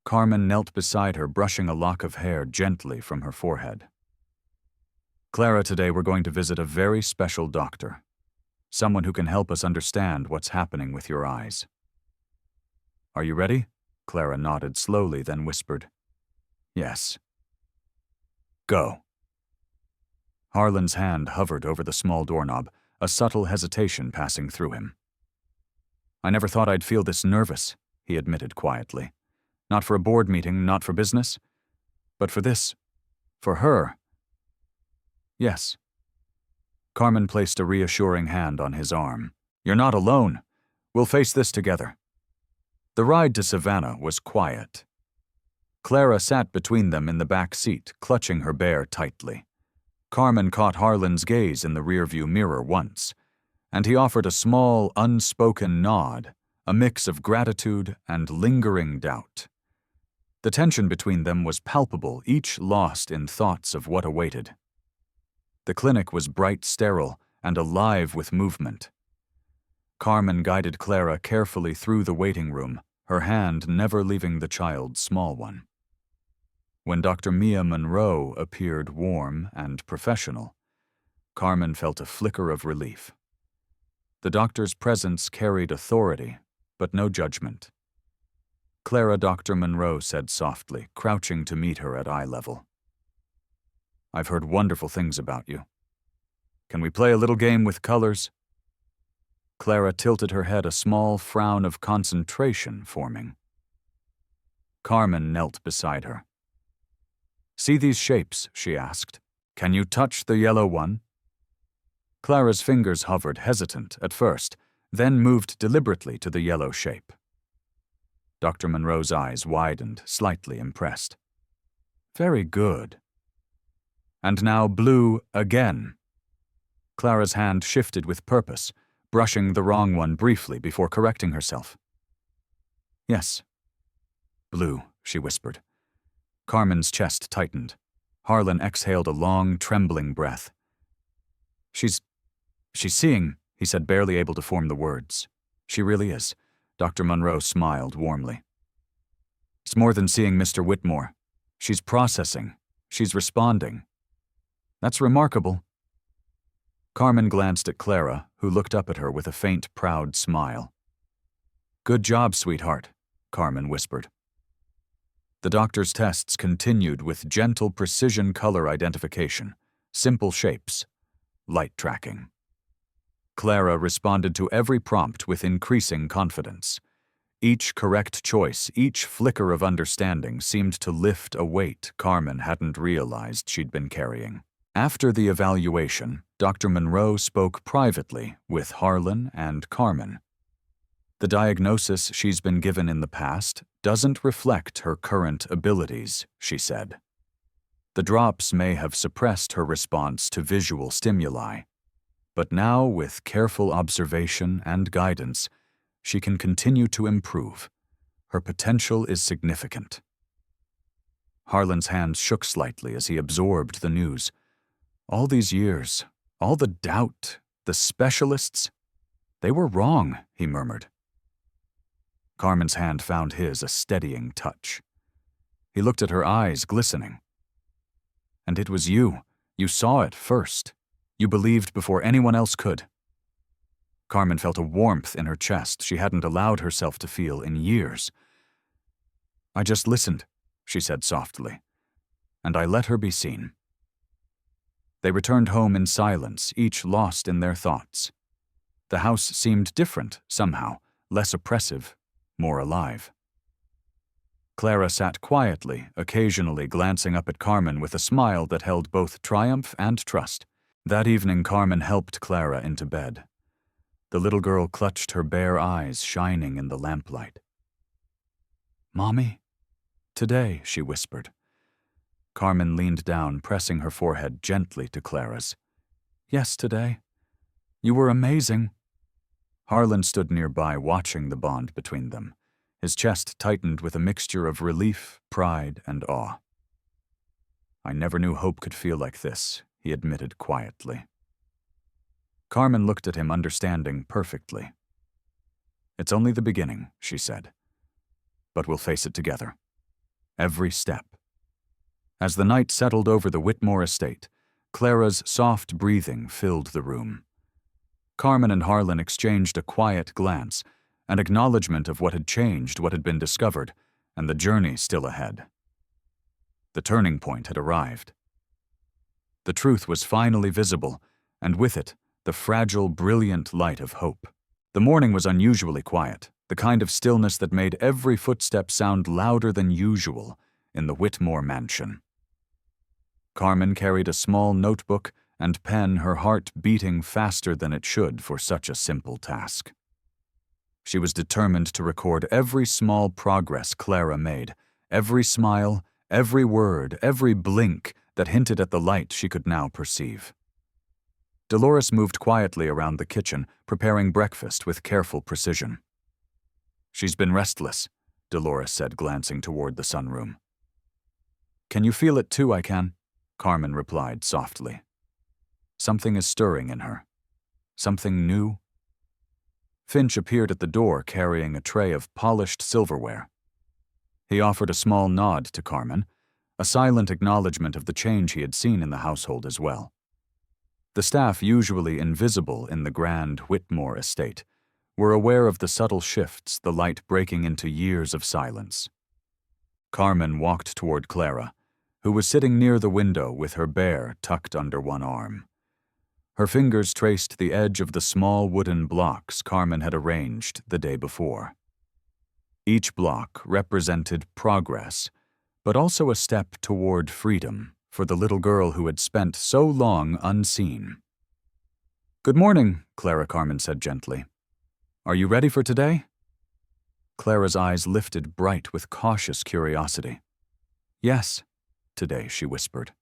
Carmen knelt beside her, brushing a lock of hair gently from her forehead. "Clara, today we're going to visit a very special doctor. Someone who can help us understand what's happening with your eyes." "Are you ready?" Clara nodded slowly, then whispered, "Yes." "Go." Harlan's hand hovered over the small doorknob, a subtle hesitation passing through him. "I never thought I'd feel this nervous," he admitted quietly. "Not for a board meeting, not for business, but for this, for her." "Yes." Carmen placed a reassuring hand on his arm. "You're not alone. We'll face this together." The ride to Savannah was quiet. Clara sat between them in the back seat, clutching her bear tightly. Carmen caught Harlan's gaze in the rearview mirror once, and he offered a small, unspoken nod, a mix of gratitude and lingering doubt. The tension between them was palpable, each lost in thoughts of what awaited. The clinic was bright, sterile, and alive with movement. Carmen guided Clara carefully through the waiting room, her hand never leaving the child's small one. When Dr. Mia Monroe appeared warm and professional, Carmen felt a flicker of relief. The doctor's presence carried authority, but no judgment. "Clara," Dr. Monroe said softly, crouching to meet her at eye level. "I've heard wonderful things about you. Can we play a little game with colors?" Clara tilted her head, a small frown of concentration forming. Carmen knelt beside her. "See these shapes?" she asked. "Can you touch the yellow one?" Clara's fingers hovered, hesitant at first, then moved deliberately to the yellow shape. Dr. Monroe's eyes widened, slightly impressed. Very good. And now blue again. Clara's hand shifted with purpose, brushing the wrong one briefly before correcting herself. Yes. Blue, she whispered. Carmen's chest tightened. Harlan exhaled a long, trembling breath. She's seeing, he said, barely able to form the words. She really is. Dr. Monroe smiled warmly. It's more than seeing Mr. Whitmore. She's processing. She's responding. That's remarkable. Carmen glanced at Clara, who looked up at her with a faint, proud smile. Good job, sweetheart, Carmen whispered. The doctor's tests continued with gentle precision color identification, simple shapes, light tracking. Clara responded to every prompt with increasing confidence. Each correct choice, each flicker of understanding seemed to lift a weight Carmen hadn't realized she'd been carrying. After the evaluation, Dr. Monroe spoke privately with Harlan and Carmen. The diagnosis she's been given in the past doesn't reflect her current abilities, she said. The drops may have suppressed her response to visual stimuli, but now, with careful observation and guidance, she can continue to improve. Her potential is significant. Harlan's hands shook slightly as he absorbed the news. All these years, all the doubt, the specialists, they were wrong, he murmured. Carmen's hand found his a steadying touch. He looked at her eyes, glistening. And it was you. You saw it first. You believed before anyone else could. Carmen felt a warmth in her chest she hadn't allowed herself to feel in years. I just listened, she said softly, and I let her be seen. They returned home in silence, each lost in their thoughts. The house seemed different, somehow, less oppressive, more alive. Clara sat quietly, occasionally glancing up at Carmen with a smile that held both triumph and trust. That evening, Carmen helped Clara into bed. The little girl clutched her bare eyes, shining in the lamplight. Mommy? Today, she whispered. Carmen leaned down, pressing her forehead gently to Clara's. Yes, today. You were amazing. Harlan stood nearby, watching the bond between them. His chest tightened with a mixture of relief, pride, and awe. I never knew hope could feel like this, he admitted quietly. Carmen looked at him, understanding perfectly. It's only the beginning, she said. But we'll face it together. Every step. As the night settled over the Whitmore estate, Clara's soft breathing filled the room. Carmen and Harlan exchanged a quiet glance, an acknowledgement of what had changed, what had been discovered, and the journey still ahead. The turning point had arrived. The truth was finally visible, and with it, the fragile, brilliant light of hope. The morning was unusually quiet, the kind of stillness that made every footstep sound louder than usual in the Whitmore mansion. Carmen carried a small notebook and pen, her heart beating faster than it should for such a simple task. She was determined to record every small progress Clara made, every smile, every word, every blink that hinted at the light she could now perceive. Dolores moved quietly around the kitchen, preparing breakfast with careful precision. She's been restless, Dolores said, glancing toward the sunroom. Can you feel it too, I can? Carmen replied softly. Something is stirring in her. Something new. Finch appeared at the door carrying a tray of polished silverware. He offered a small nod to Carmen, a silent acknowledgement of the change he had seen in the household as well. The staff, usually invisible in the grand Whitmore estate, were aware of the subtle shifts, the light breaking into years of silence. Carmen walked toward Clara, who was sitting near the window with her bear tucked under one arm. Her fingers traced the edge of the small wooden blocks Carmen had arranged the day before. Each block represented progress, but also a step toward freedom for the little girl who had spent so long unseen. Good morning, Clara Carmen said gently. Are you ready for today? Clara's eyes lifted bright with cautious curiosity. Yes, today, she whispered.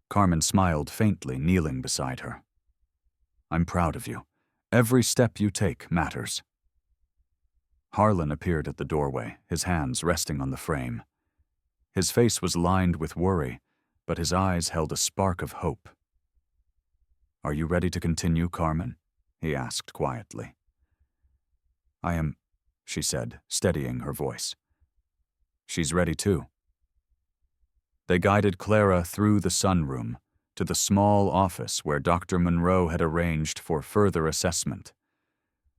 Carmen smiled faintly, kneeling beside her. I'm proud of you. Every step you take matters. Harlan appeared at the doorway, his hands resting on the frame. His face was lined with worry, but his eyes held a spark of hope. Are you ready to continue, Carmen? He asked quietly. I am, she said, steadying her voice. She's ready too. They guided Clara through the sunroom to the small office where Dr. Monroe had arranged for further assessment.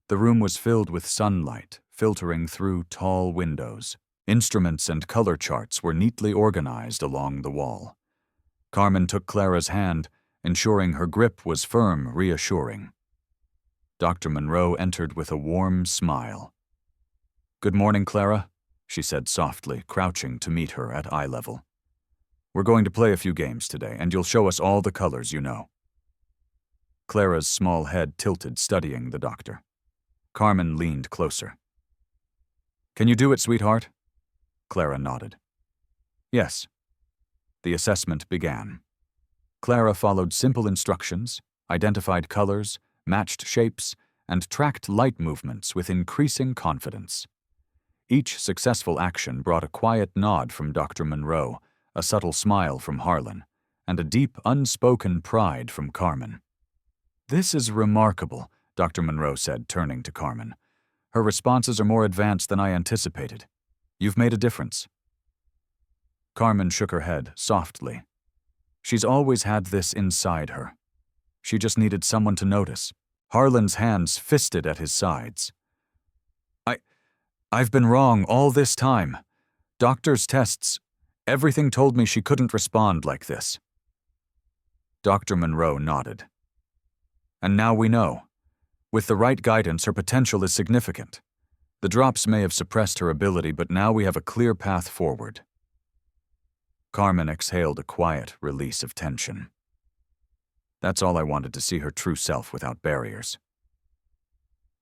The room was filled with sunlight, filtering through tall windows. Instruments and color charts were neatly organized along the wall. Carmen took Clara's hand, ensuring her grip was firm, reassuring. Dr. Monroe entered with a warm smile. Good morning, Clara, she said softly, crouching to meet her at eye level. We're going to play a few games today, and you'll show us all the colors you know. Clara's small head tilted, studying the doctor. Carmen leaned closer. Can you do it, sweetheart? Clara nodded. Yes. The assessment began. Clara followed simple instructions, identified colors, matched shapes, and tracked light movements with increasing confidence. Each successful action brought a quiet nod from Dr. Monroe, a subtle smile from Harlan, and a deep, unspoken pride from Carmen. This is remarkable, Dr. Monroe said, turning to Carmen. Her responses are more advanced than I anticipated. You've made a difference. Carmen shook her head softly. She's always had this inside her. She just needed someone to notice. Harlan's hands fisted at his sides. I've been wrong all this time. Doctor's tests, everything told me she couldn't respond like this. Dr. Monroe nodded. And now we know. With the right guidance, her potential is significant. The drops may have suppressed her ability, but now we have a clear path forward. Carmen exhaled a quiet release of tension. That's all I wanted, to see her true self without barriers.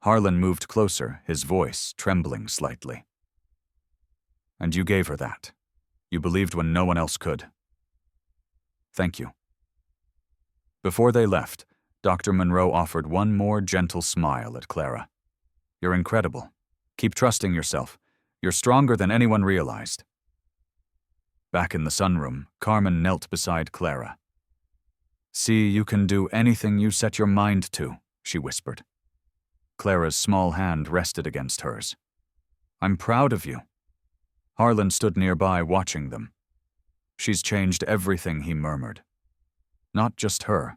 Harlan moved closer, his voice trembling slightly. And you gave her that. You believed when no one else could. Thank you. Before they left, Dr. Monroe offered one more gentle smile at Clara. You're incredible. Keep trusting yourself. You're stronger than anyone realized. Back in the sunroom, Carmen knelt beside Clara. See, you can do anything you set your mind to, she whispered. Clara's small hand rested against hers. I'm proud of you. Harlan stood nearby, watching them. She's changed everything, he murmured. Not just her.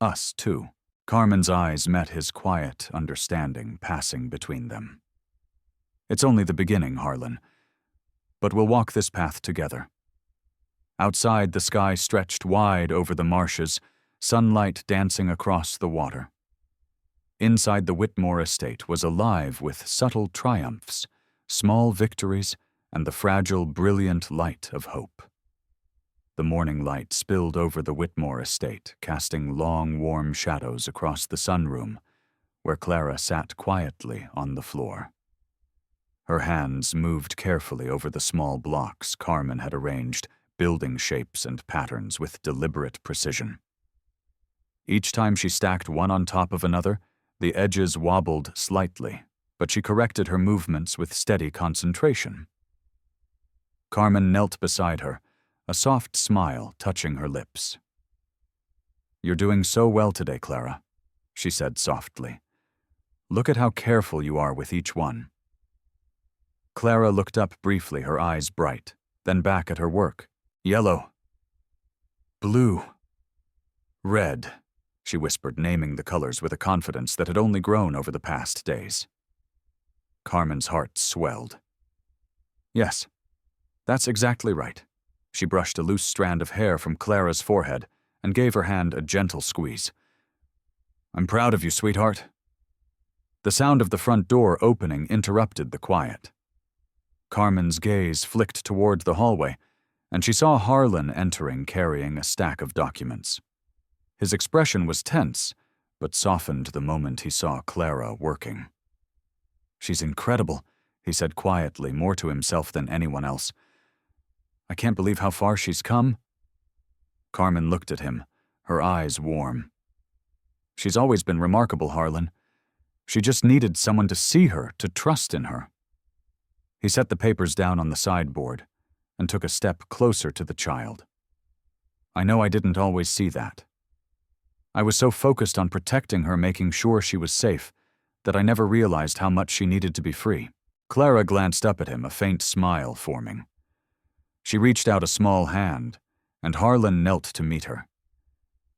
Us, too. Carmen's eyes met his quiet understanding passing between them. It's only the beginning, Harlan. But we'll walk this path together. Outside, the sky stretched wide over the marshes, sunlight dancing across the water. Inside the Whitmore estate was alive with subtle triumphs, small victories, and the fragile, brilliant light of hope. The morning light spilled over the Whitmore estate, casting long, warm shadows across the sunroom, where Clara sat quietly on the floor. Her hands moved carefully over the small blocks Carmen had arranged, building shapes and patterns with deliberate precision. Each time she stacked one on top of another, the edges wobbled slightly, but she corrected her movements with steady concentration. Carmen knelt beside her, a soft smile touching her lips. You're doing so well today, Clara, she said softly. Look at how careful you are with each one. Clara looked up briefly, her eyes bright, then back at her work. Yellow. Blue. Red, she whispered, naming the colors with a confidence that had only grown over the past days. Carmen's heart swelled. Yes, that's exactly right. She brushed a loose strand of hair from Clara's forehead and gave her hand a gentle squeeze. I'm proud of you, sweetheart. The sound of the front door opening interrupted the quiet. Carmen's gaze flicked toward the hallway, and she saw Harlan entering carrying a stack of documents. His expression was tense, but softened the moment he saw Clara working. "She's incredible," he said quietly, more to himself than anyone else. "I can't believe how far she's come." Carmen looked at him, her eyes warm. "She's always been remarkable, Harlan. She just needed someone to see her, to trust in her." He set the papers down on the sideboard and took a step closer to the child. "I know I didn't always see that. I was so focused on protecting her, making sure she was safe, that I never realized how much she needed to be free." Clara glanced up at him, a faint smile forming. She reached out a small hand, and Harlan knelt to meet her.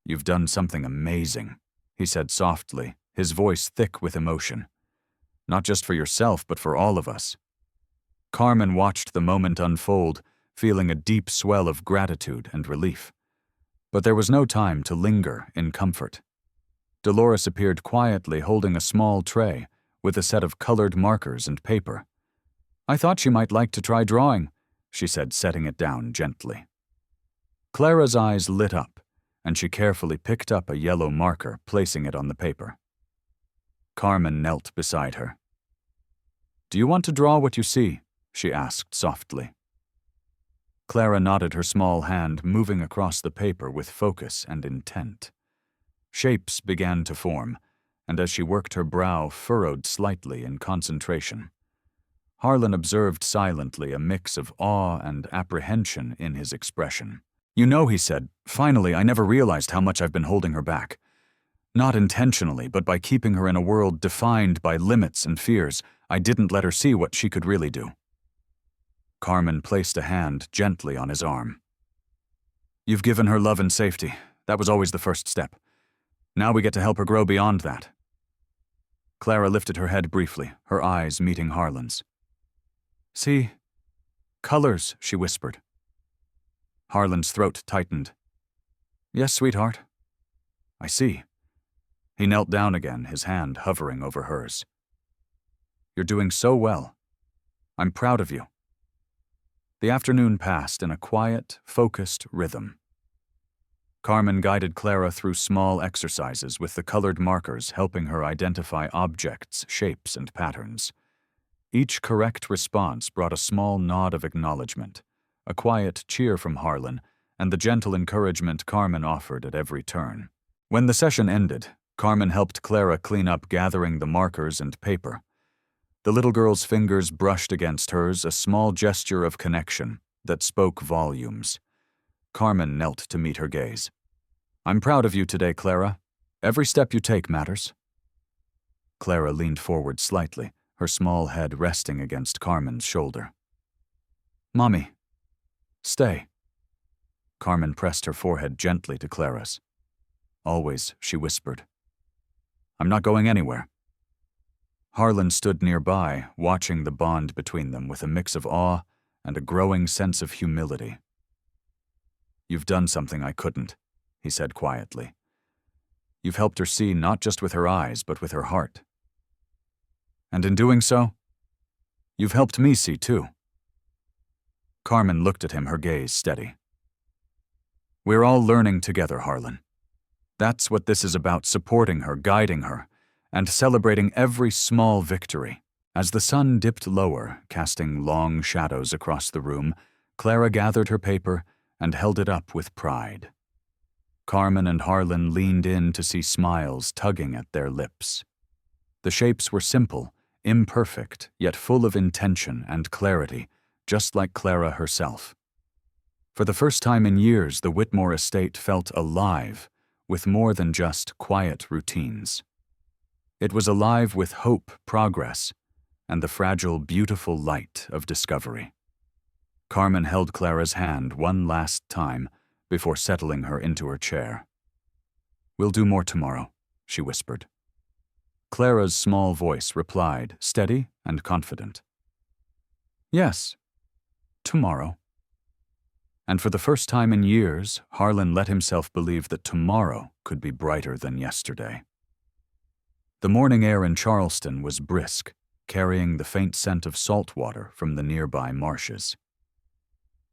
"You've done something amazing," he said softly, his voice thick with emotion. "Not just for yourself, but for all of us." Carmen watched the moment unfold, feeling a deep swell of gratitude and relief. But there was no time to linger in comfort. Dolores appeared quietly, holding a small tray with a set of colored markers and paper. "I thought you might like to try drawing," she said, setting it down gently. Clara's eyes lit up, and she carefully picked up a yellow marker, placing it on the paper. Carmen knelt beside her. "Do you want to draw what you see?" she asked softly. Clara nodded, her small hand moving across the paper with focus and intent. Shapes began to form, and as she worked, her brow furrowed slightly in concentration. Harlan observed silently, a mix of awe and apprehension in his expression. "You know," he said, "finally, I never realized how much I've been holding her back. Not intentionally, but by keeping her in a world defined by limits and fears, I didn't let her see what she could really do." Carmen placed a hand gently on his arm. "You've given her love and safety. That was always the first step. Now we get to help her grow beyond that." Clara lifted her head briefly, her eyes meeting Harlan's. "See? Colors," she whispered. Harlan's throat tightened. "Yes, sweetheart. I see." He knelt down again, his hand hovering over hers. "You're doing so well. I'm proud of you." The afternoon passed in a quiet, focused rhythm. Carmen guided Clara through small exercises with the colored markers, helping her identify objects, shapes, and patterns. Each correct response brought a small nod of acknowledgement, a quiet cheer from Harlan, and the gentle encouragement Carmen offered at every turn. When the session ended, Carmen helped Clara clean up, gathering the markers and paper. The little girl's fingers brushed against hers, a small gesture of connection that spoke volumes. Carmen knelt to meet her gaze. "I'm proud of you today, Clara. Every step you take matters." Clara leaned forward slightly, her small head resting against Carmen's shoulder. "Mommy, stay." Carmen pressed her forehead gently to Clara's. "Always," she whispered. "I'm not going anywhere." Harlan stood nearby, watching the bond between them with a mix of awe and a growing sense of humility. "You've done something I couldn't," he said quietly. "You've helped her see not just with her eyes, but with her heart. And in doing so, you've helped me see too." Carmen looked at him, her gaze steady. "We're all learning together, Harlan. That's what this is about, supporting her, guiding her, and celebrating every small victory." As the sun dipped lower, casting long shadows across the room, Clara gathered her paper and held it up with pride. Carmen and Harlan leaned in to see smiles tugging at their lips. The shapes were simple, imperfect, yet full of intention and clarity, just like Clara herself. For the first time in years, the Whitmore estate felt alive, with more than just quiet routines. It was alive with hope, progress, and the fragile, beautiful light of discovery. Carmen held Clara's hand one last time before settling her into her chair. "We'll do more tomorrow," she whispered. Clara's small voice replied, steady and confident. "Yes, tomorrow." And for the first time in years, Harlan let himself believe that tomorrow could be brighter than yesterday. The morning air in Charleston was brisk, carrying the faint scent of salt water from the nearby marshes.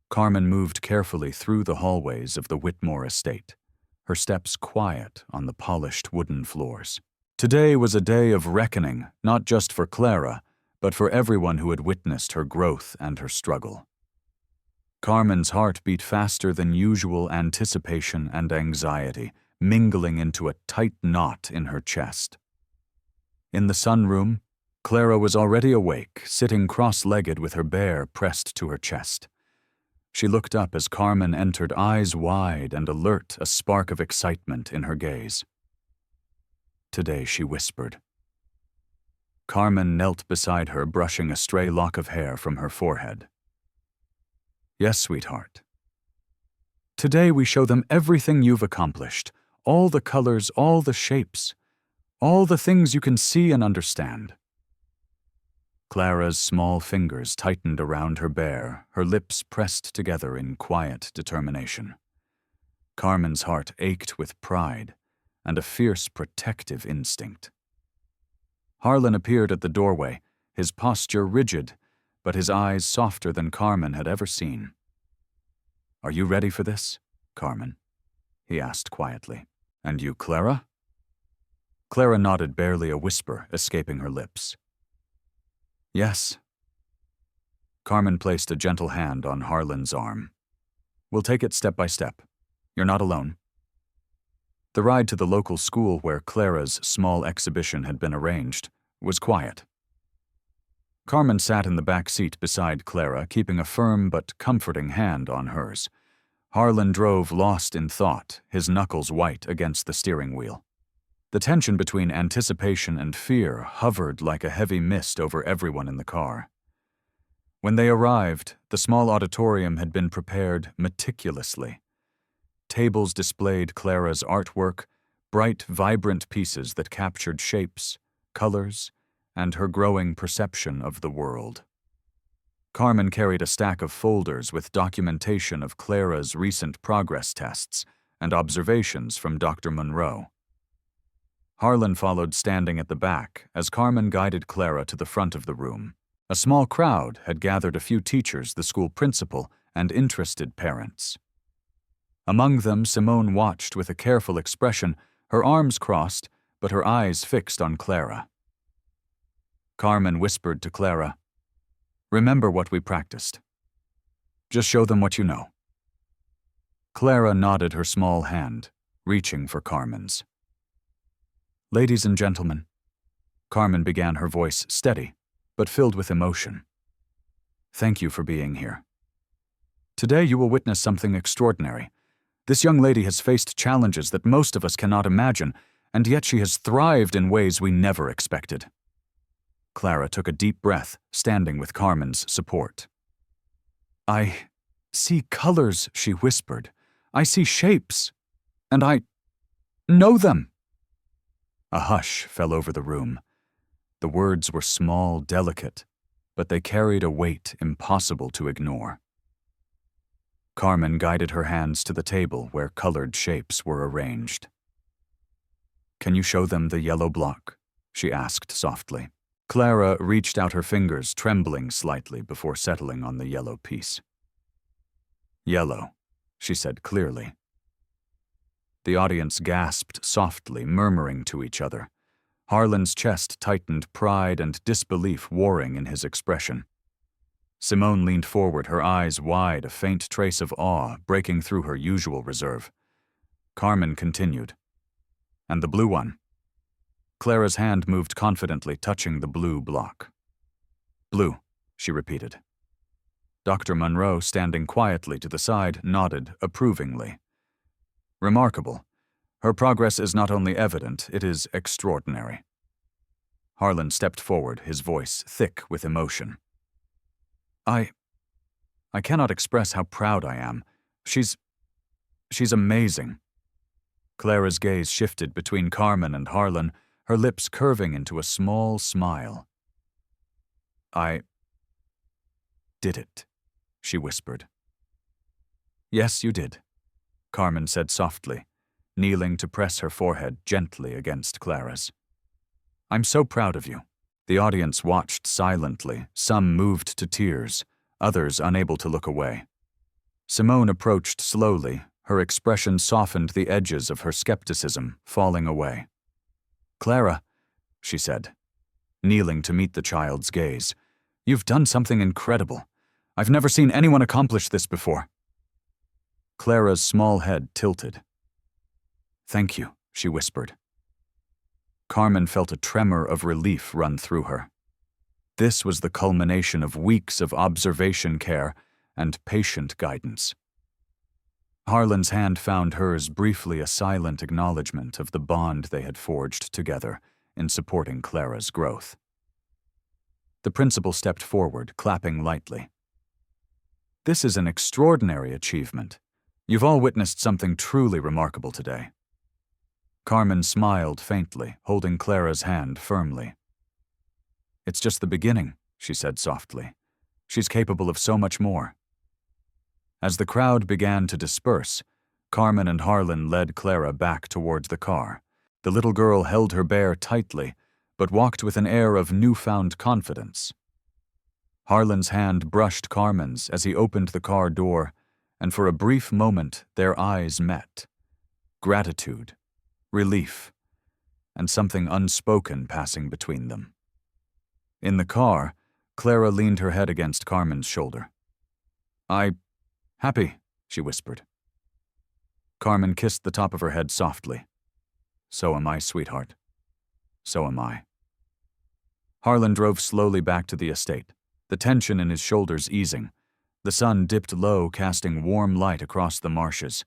Carmen moved carefully through the hallways of the Whitmore estate, her steps quiet on the polished wooden floors. Today was a day of reckoning, not just for Clara, but for everyone who had witnessed her growth and her struggle. Carmen's heart beat faster than usual, anticipation and anxiety mingling into a tight knot in her chest. In the sunroom, Clara was already awake, sitting cross-legged with her bear pressed to her chest. She looked up as Carmen entered, eyes wide and alert, a spark of excitement in her gaze. "Today," she whispered. Carmen knelt beside her, brushing a stray lock of hair from her forehead. "Yes, sweetheart. Today we show them everything you've accomplished, all the colors, all the shapes, all the things you can see and understand." Clara's small fingers tightened around her bear, her lips pressed together in quiet determination. Carmen's heart ached with pride and a fierce protective instinct. Harlan appeared at the doorway, his posture rigid, but his eyes softer than Carmen had ever seen. "Are you ready for this, Carmen?" he asked quietly. "And you, Clara?" Clara nodded, barely a whisper escaping her lips. "Yes." Carmen placed a gentle hand on Harlan's arm. "We'll take it step by step. You're not alone." The ride to the local school where Clara's small exhibition had been arranged was quiet. Carmen sat in the back seat beside Clara, keeping a firm but comforting hand on hers. Harlan drove, lost in thought, his knuckles white against the steering wheel. The tension between anticipation and fear hovered like a heavy mist over everyone in the car. When they arrived, the small auditorium had been prepared meticulously. Tables displayed Clara's artwork, bright, vibrant pieces that captured shapes, colors, and her growing perception of the world. Carmen carried a stack of folders with documentation of Clara's recent progress tests and observations from Dr. Monroe. Harlan followed, standing at the back, as Carmen guided Clara to the front of the room. A small crowd had gathered, a few teachers, the school principal, and interested parents. Among them, Simone watched with a careful expression, her arms crossed, but her eyes fixed on Clara. Carmen whispered to Clara, "Remember what we practiced. Just show them what you know." Clara nodded her small hand, reaching for Carmen's. "Ladies and gentlemen," Carmen began, her voice steady, but filled with emotion. "Thank you for being here. Today you will witness something extraordinary. This young lady has faced challenges that most of us cannot imagine, and yet she has thrived in ways we never expected." Clara took a deep breath, standing with Carmen's support. "I see colors," she whispered. "I see shapes, and I know them." A hush fell over the room. The words were small, delicate, but they carried a weight impossible to ignore. Carmen guided her hands to the table where colored shapes were arranged. "Can you show them the yellow block?" she asked softly. Clara reached out her fingers, trembling slightly before settling on the yellow piece. "Yellow," she said clearly. The audience gasped softly, murmuring to each other. Harlan's chest tightened, pride and disbelief warring in his expression. Simone leaned forward, her eyes wide, a faint trace of awe breaking through her usual reserve. Carmen continued. "And the blue one?" Clara's hand moved confidently, touching the blue block. "Blue," she repeated. Dr. Monroe, standing quietly to the side, nodded approvingly. "Remarkable. Her progress is not only evident, it is extraordinary." Harlan stepped forward, his voice thick with emotion. I cannot express how proud I am. She's amazing." Clara's gaze shifted between Carmen and Harlan, her lips curving into a small smile. "I did it," she whispered. "Yes, you did," Carmen said softly, kneeling to press her forehead gently against Clara's. "I'm so proud of you." The audience watched silently, some moved to tears, others unable to look away. Simone approached slowly, Her expression softened the edges of her skepticism, falling away. "Clara," she said, kneeling to meet the child's gaze, "you've done something incredible. I've never seen anyone accomplish this before." Clara's small head tilted. "Thank you," she whispered. Carmen felt a tremor of relief run through her. This was the culmination of weeks of observation care and patient guidance. Harlan's hand found hers, briefly a silent acknowledgement of the bond they had forged together in supporting Clara's growth. The principal stepped forward, clapping lightly. "This is an extraordinary achievement. You've all witnessed something truly remarkable today." Carmen smiled faintly, holding Clara's hand firmly. "It's just the beginning," she said softly. "She's capable of so much more." As the crowd began to disperse, Carmen and Harlan led Clara back toward the car. The little girl held her bear tightly, but walked with an air of newfound confidence. Harlan's hand brushed Carmen's as he opened the car door, and for a brief moment their eyes met. Gratitude, relief, and something unspoken passing between them. In the car, Clara leaned her head against Carmen's shoulder. "Happy," she whispered. Carmen kissed the top of her head softly. "So am I, sweetheart. So am I." Harlan drove slowly back to the estate, the tension in his shoulders easing. The sun dipped low, casting warm light across the marshes.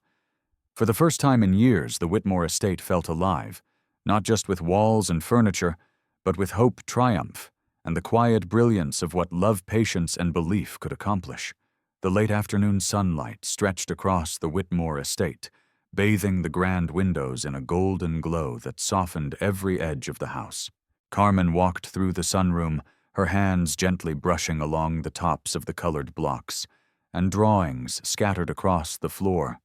For the first time in years, the Whitmore estate felt alive, not just with walls and furniture, but with hope, triumph, and the quiet brilliance of what love, patience, and belief could accomplish. The late afternoon sunlight stretched across the Whitmore estate, bathing the grand windows in a golden glow that softened every edge of the house. Carmen walked through the sunroom, her hands gently brushing along the tops of the colored blocks, and drawings scattered across the floor.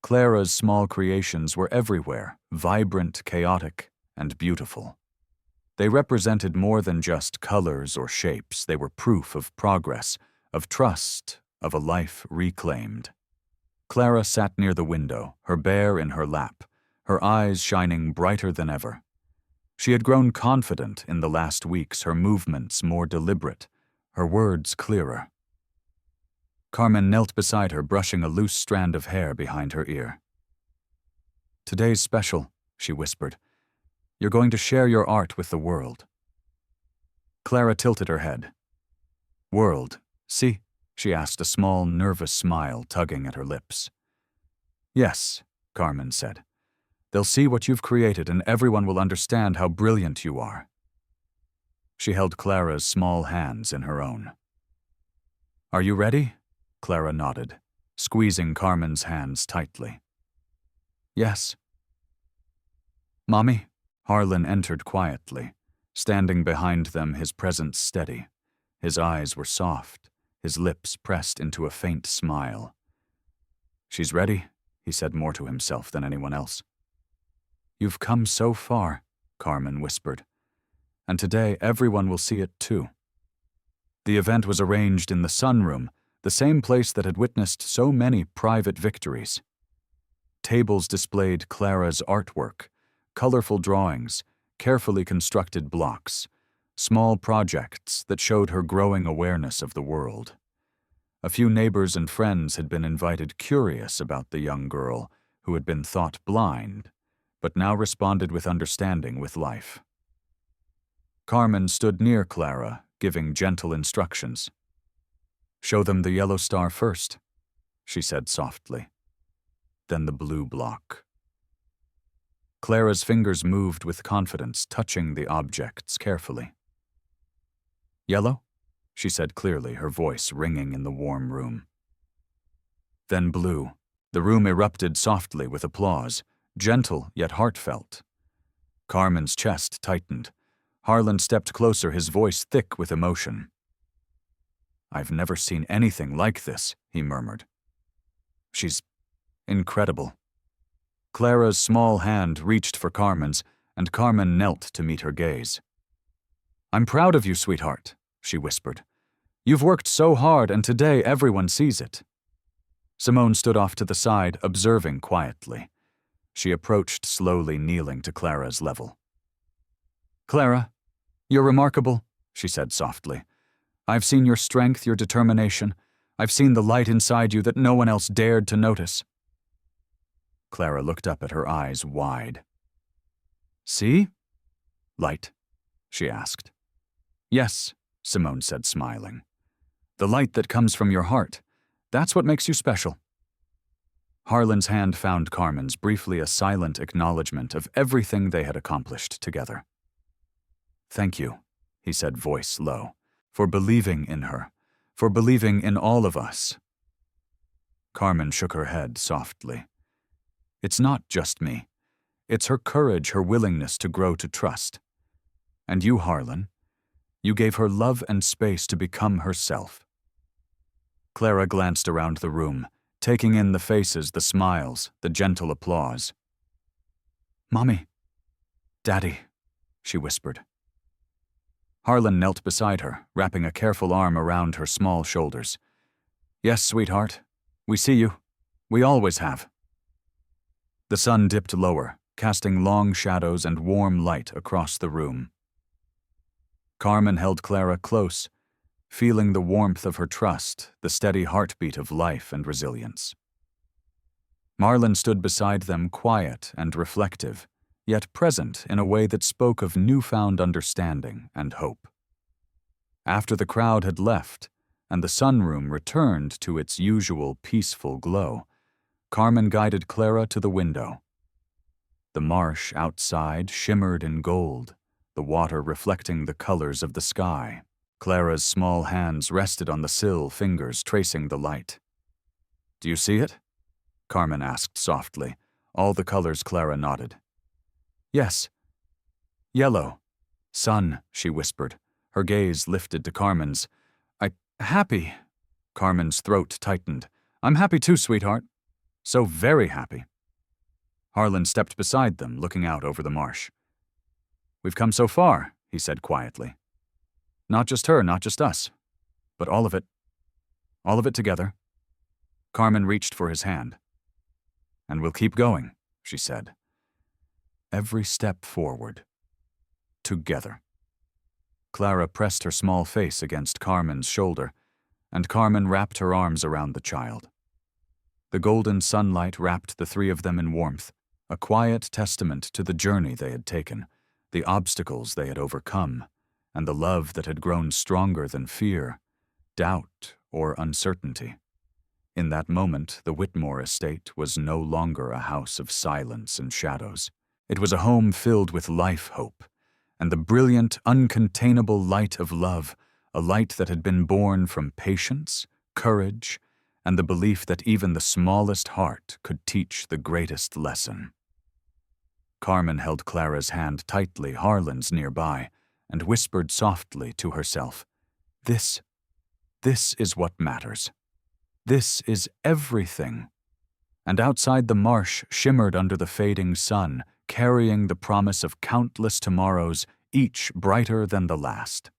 Clara's small creations were everywhere, vibrant, chaotic, and beautiful. They represented more than just colors or shapes. They were proof of progress, of trust, of a life reclaimed. Clara sat near the window, her bear in her lap, her eyes shining brighter than ever. She had grown confident in the last weeks, her movements more deliberate, her words clearer. Carmen knelt beside her, brushing a loose strand of hair behind her ear. "Today's special," she whispered. "You're going to share your art with the world." Clara tilted her head. "World, see?" she asked, a small, nervous smile tugging at her lips. "Yes," Carmen said. "They'll see what you've created, and everyone will understand how brilliant you are." She held Clara's small hands in her own. "Are you ready?" Clara nodded, squeezing Carmen's hands tightly. "Yes." "Mommy?" Harlan entered quietly, standing behind them, his presence steady. His eyes were soft, his lips pressed into a faint smile. "She's ready," he said, more to himself than anyone else. "You've come so far," Carmen whispered. "And today everyone will see it too." The event was arranged in the sunroom, the same place that had witnessed so many private victories. Tables displayed Clara's artwork, colorful drawings, carefully constructed blocks, small projects that showed her growing awareness of the world. A few neighbors and friends had been invited, curious about the young girl who had been thought blind, but now responded with understanding with life. Carmen stood near Clara, giving gentle instructions. "Show them the yellow star first," she said softly. "Then the blue block." Clara's fingers moved with confidence, touching the objects carefully. "Yellow?" she said clearly, her voice ringing in the warm room. Then blue. The room erupted softly with applause, gentle yet heartfelt. Carmen's chest tightened. Harlan stepped closer, his voice thick with emotion. "I've never seen anything like this," he murmured. "She's incredible." Clara's small hand reached for Carmen's, and Carmen knelt to meet her gaze. "I'm proud of you, sweetheart," she whispered. "You've worked so hard, and today everyone sees it." Simone stood off to the side, observing quietly. She approached slowly, kneeling to Clara's level. "Clara, you're remarkable," she said softly. "I've seen your strength, your determination. I've seen the light inside you that no one else dared to notice." Clara looked up at her eyes wide. "See? Light?" she asked. "Yes," Simone said, smiling. "The light that comes from your heart. That's what makes you special." Harlan's hand found Carmen's, briefly a silent acknowledgement of everything they had accomplished together. "Thank you," he said, voice low, "for believing in her, for believing in all of us." Carmen shook her head softly. "It's not just me. It's her courage, her willingness to grow to trust. And you, Harlan, you gave her love and space to become herself." Clara glanced around the room, taking in the faces, the smiles, the gentle applause. "Mommy, Daddy," she whispered. Harlan knelt beside her, wrapping a careful arm around her small shoulders. "Yes, sweetheart. We see you. We always have." The sun dipped lower, casting long shadows and warm light across the room. Carmen held Clara close, feeling the warmth of her trust, the steady heartbeat of life and resilience. Marlon stood beside them, quiet and reflective, yet present in a way that spoke of newfound understanding and hope. After the crowd had left, and the sunroom returned to its usual peaceful glow, Carmen guided Clara to the window. The marsh outside shimmered in gold, the water reflecting the colors of the sky. Clara's small hands rested on the sill, fingers tracing the light. "Do you see it?" Carmen asked softly. All the colors Clara nodded. "Yes." "Yellow. Sun," she whispered, her gaze lifted to Carmen's. Happy." Carmen's throat tightened. "I'm happy too, sweetheart. So very happy." Harlan stepped beside them, looking out over the marsh. "We've come so far," he said quietly. "Not just her, not just us, but all of it together." Carmen reached for his hand. "And we'll keep going," she said. "Every step forward. Together." Clara pressed her small face against Carmen's shoulder, and Carmen wrapped her arms around the child. The golden sunlight wrapped the three of them in warmth, a quiet testament to the journey they had taken, the obstacles they had overcome, and the love that had grown stronger than fear, doubt, or uncertainty. In that moment, the Whitmore estate was no longer a house of silence and shadows. It was a home filled with life, hope, and the brilliant, uncontainable light of love, a light that had been born from patience, courage, and the belief that even the smallest heart could teach the greatest lesson. Carmen held Clara's hand tightly, Harlan's nearby, and whispered softly to herself, This is what matters. This is everything." And outside the marsh shimmered under the fading sun, carrying the promise of countless tomorrows, each brighter than the last.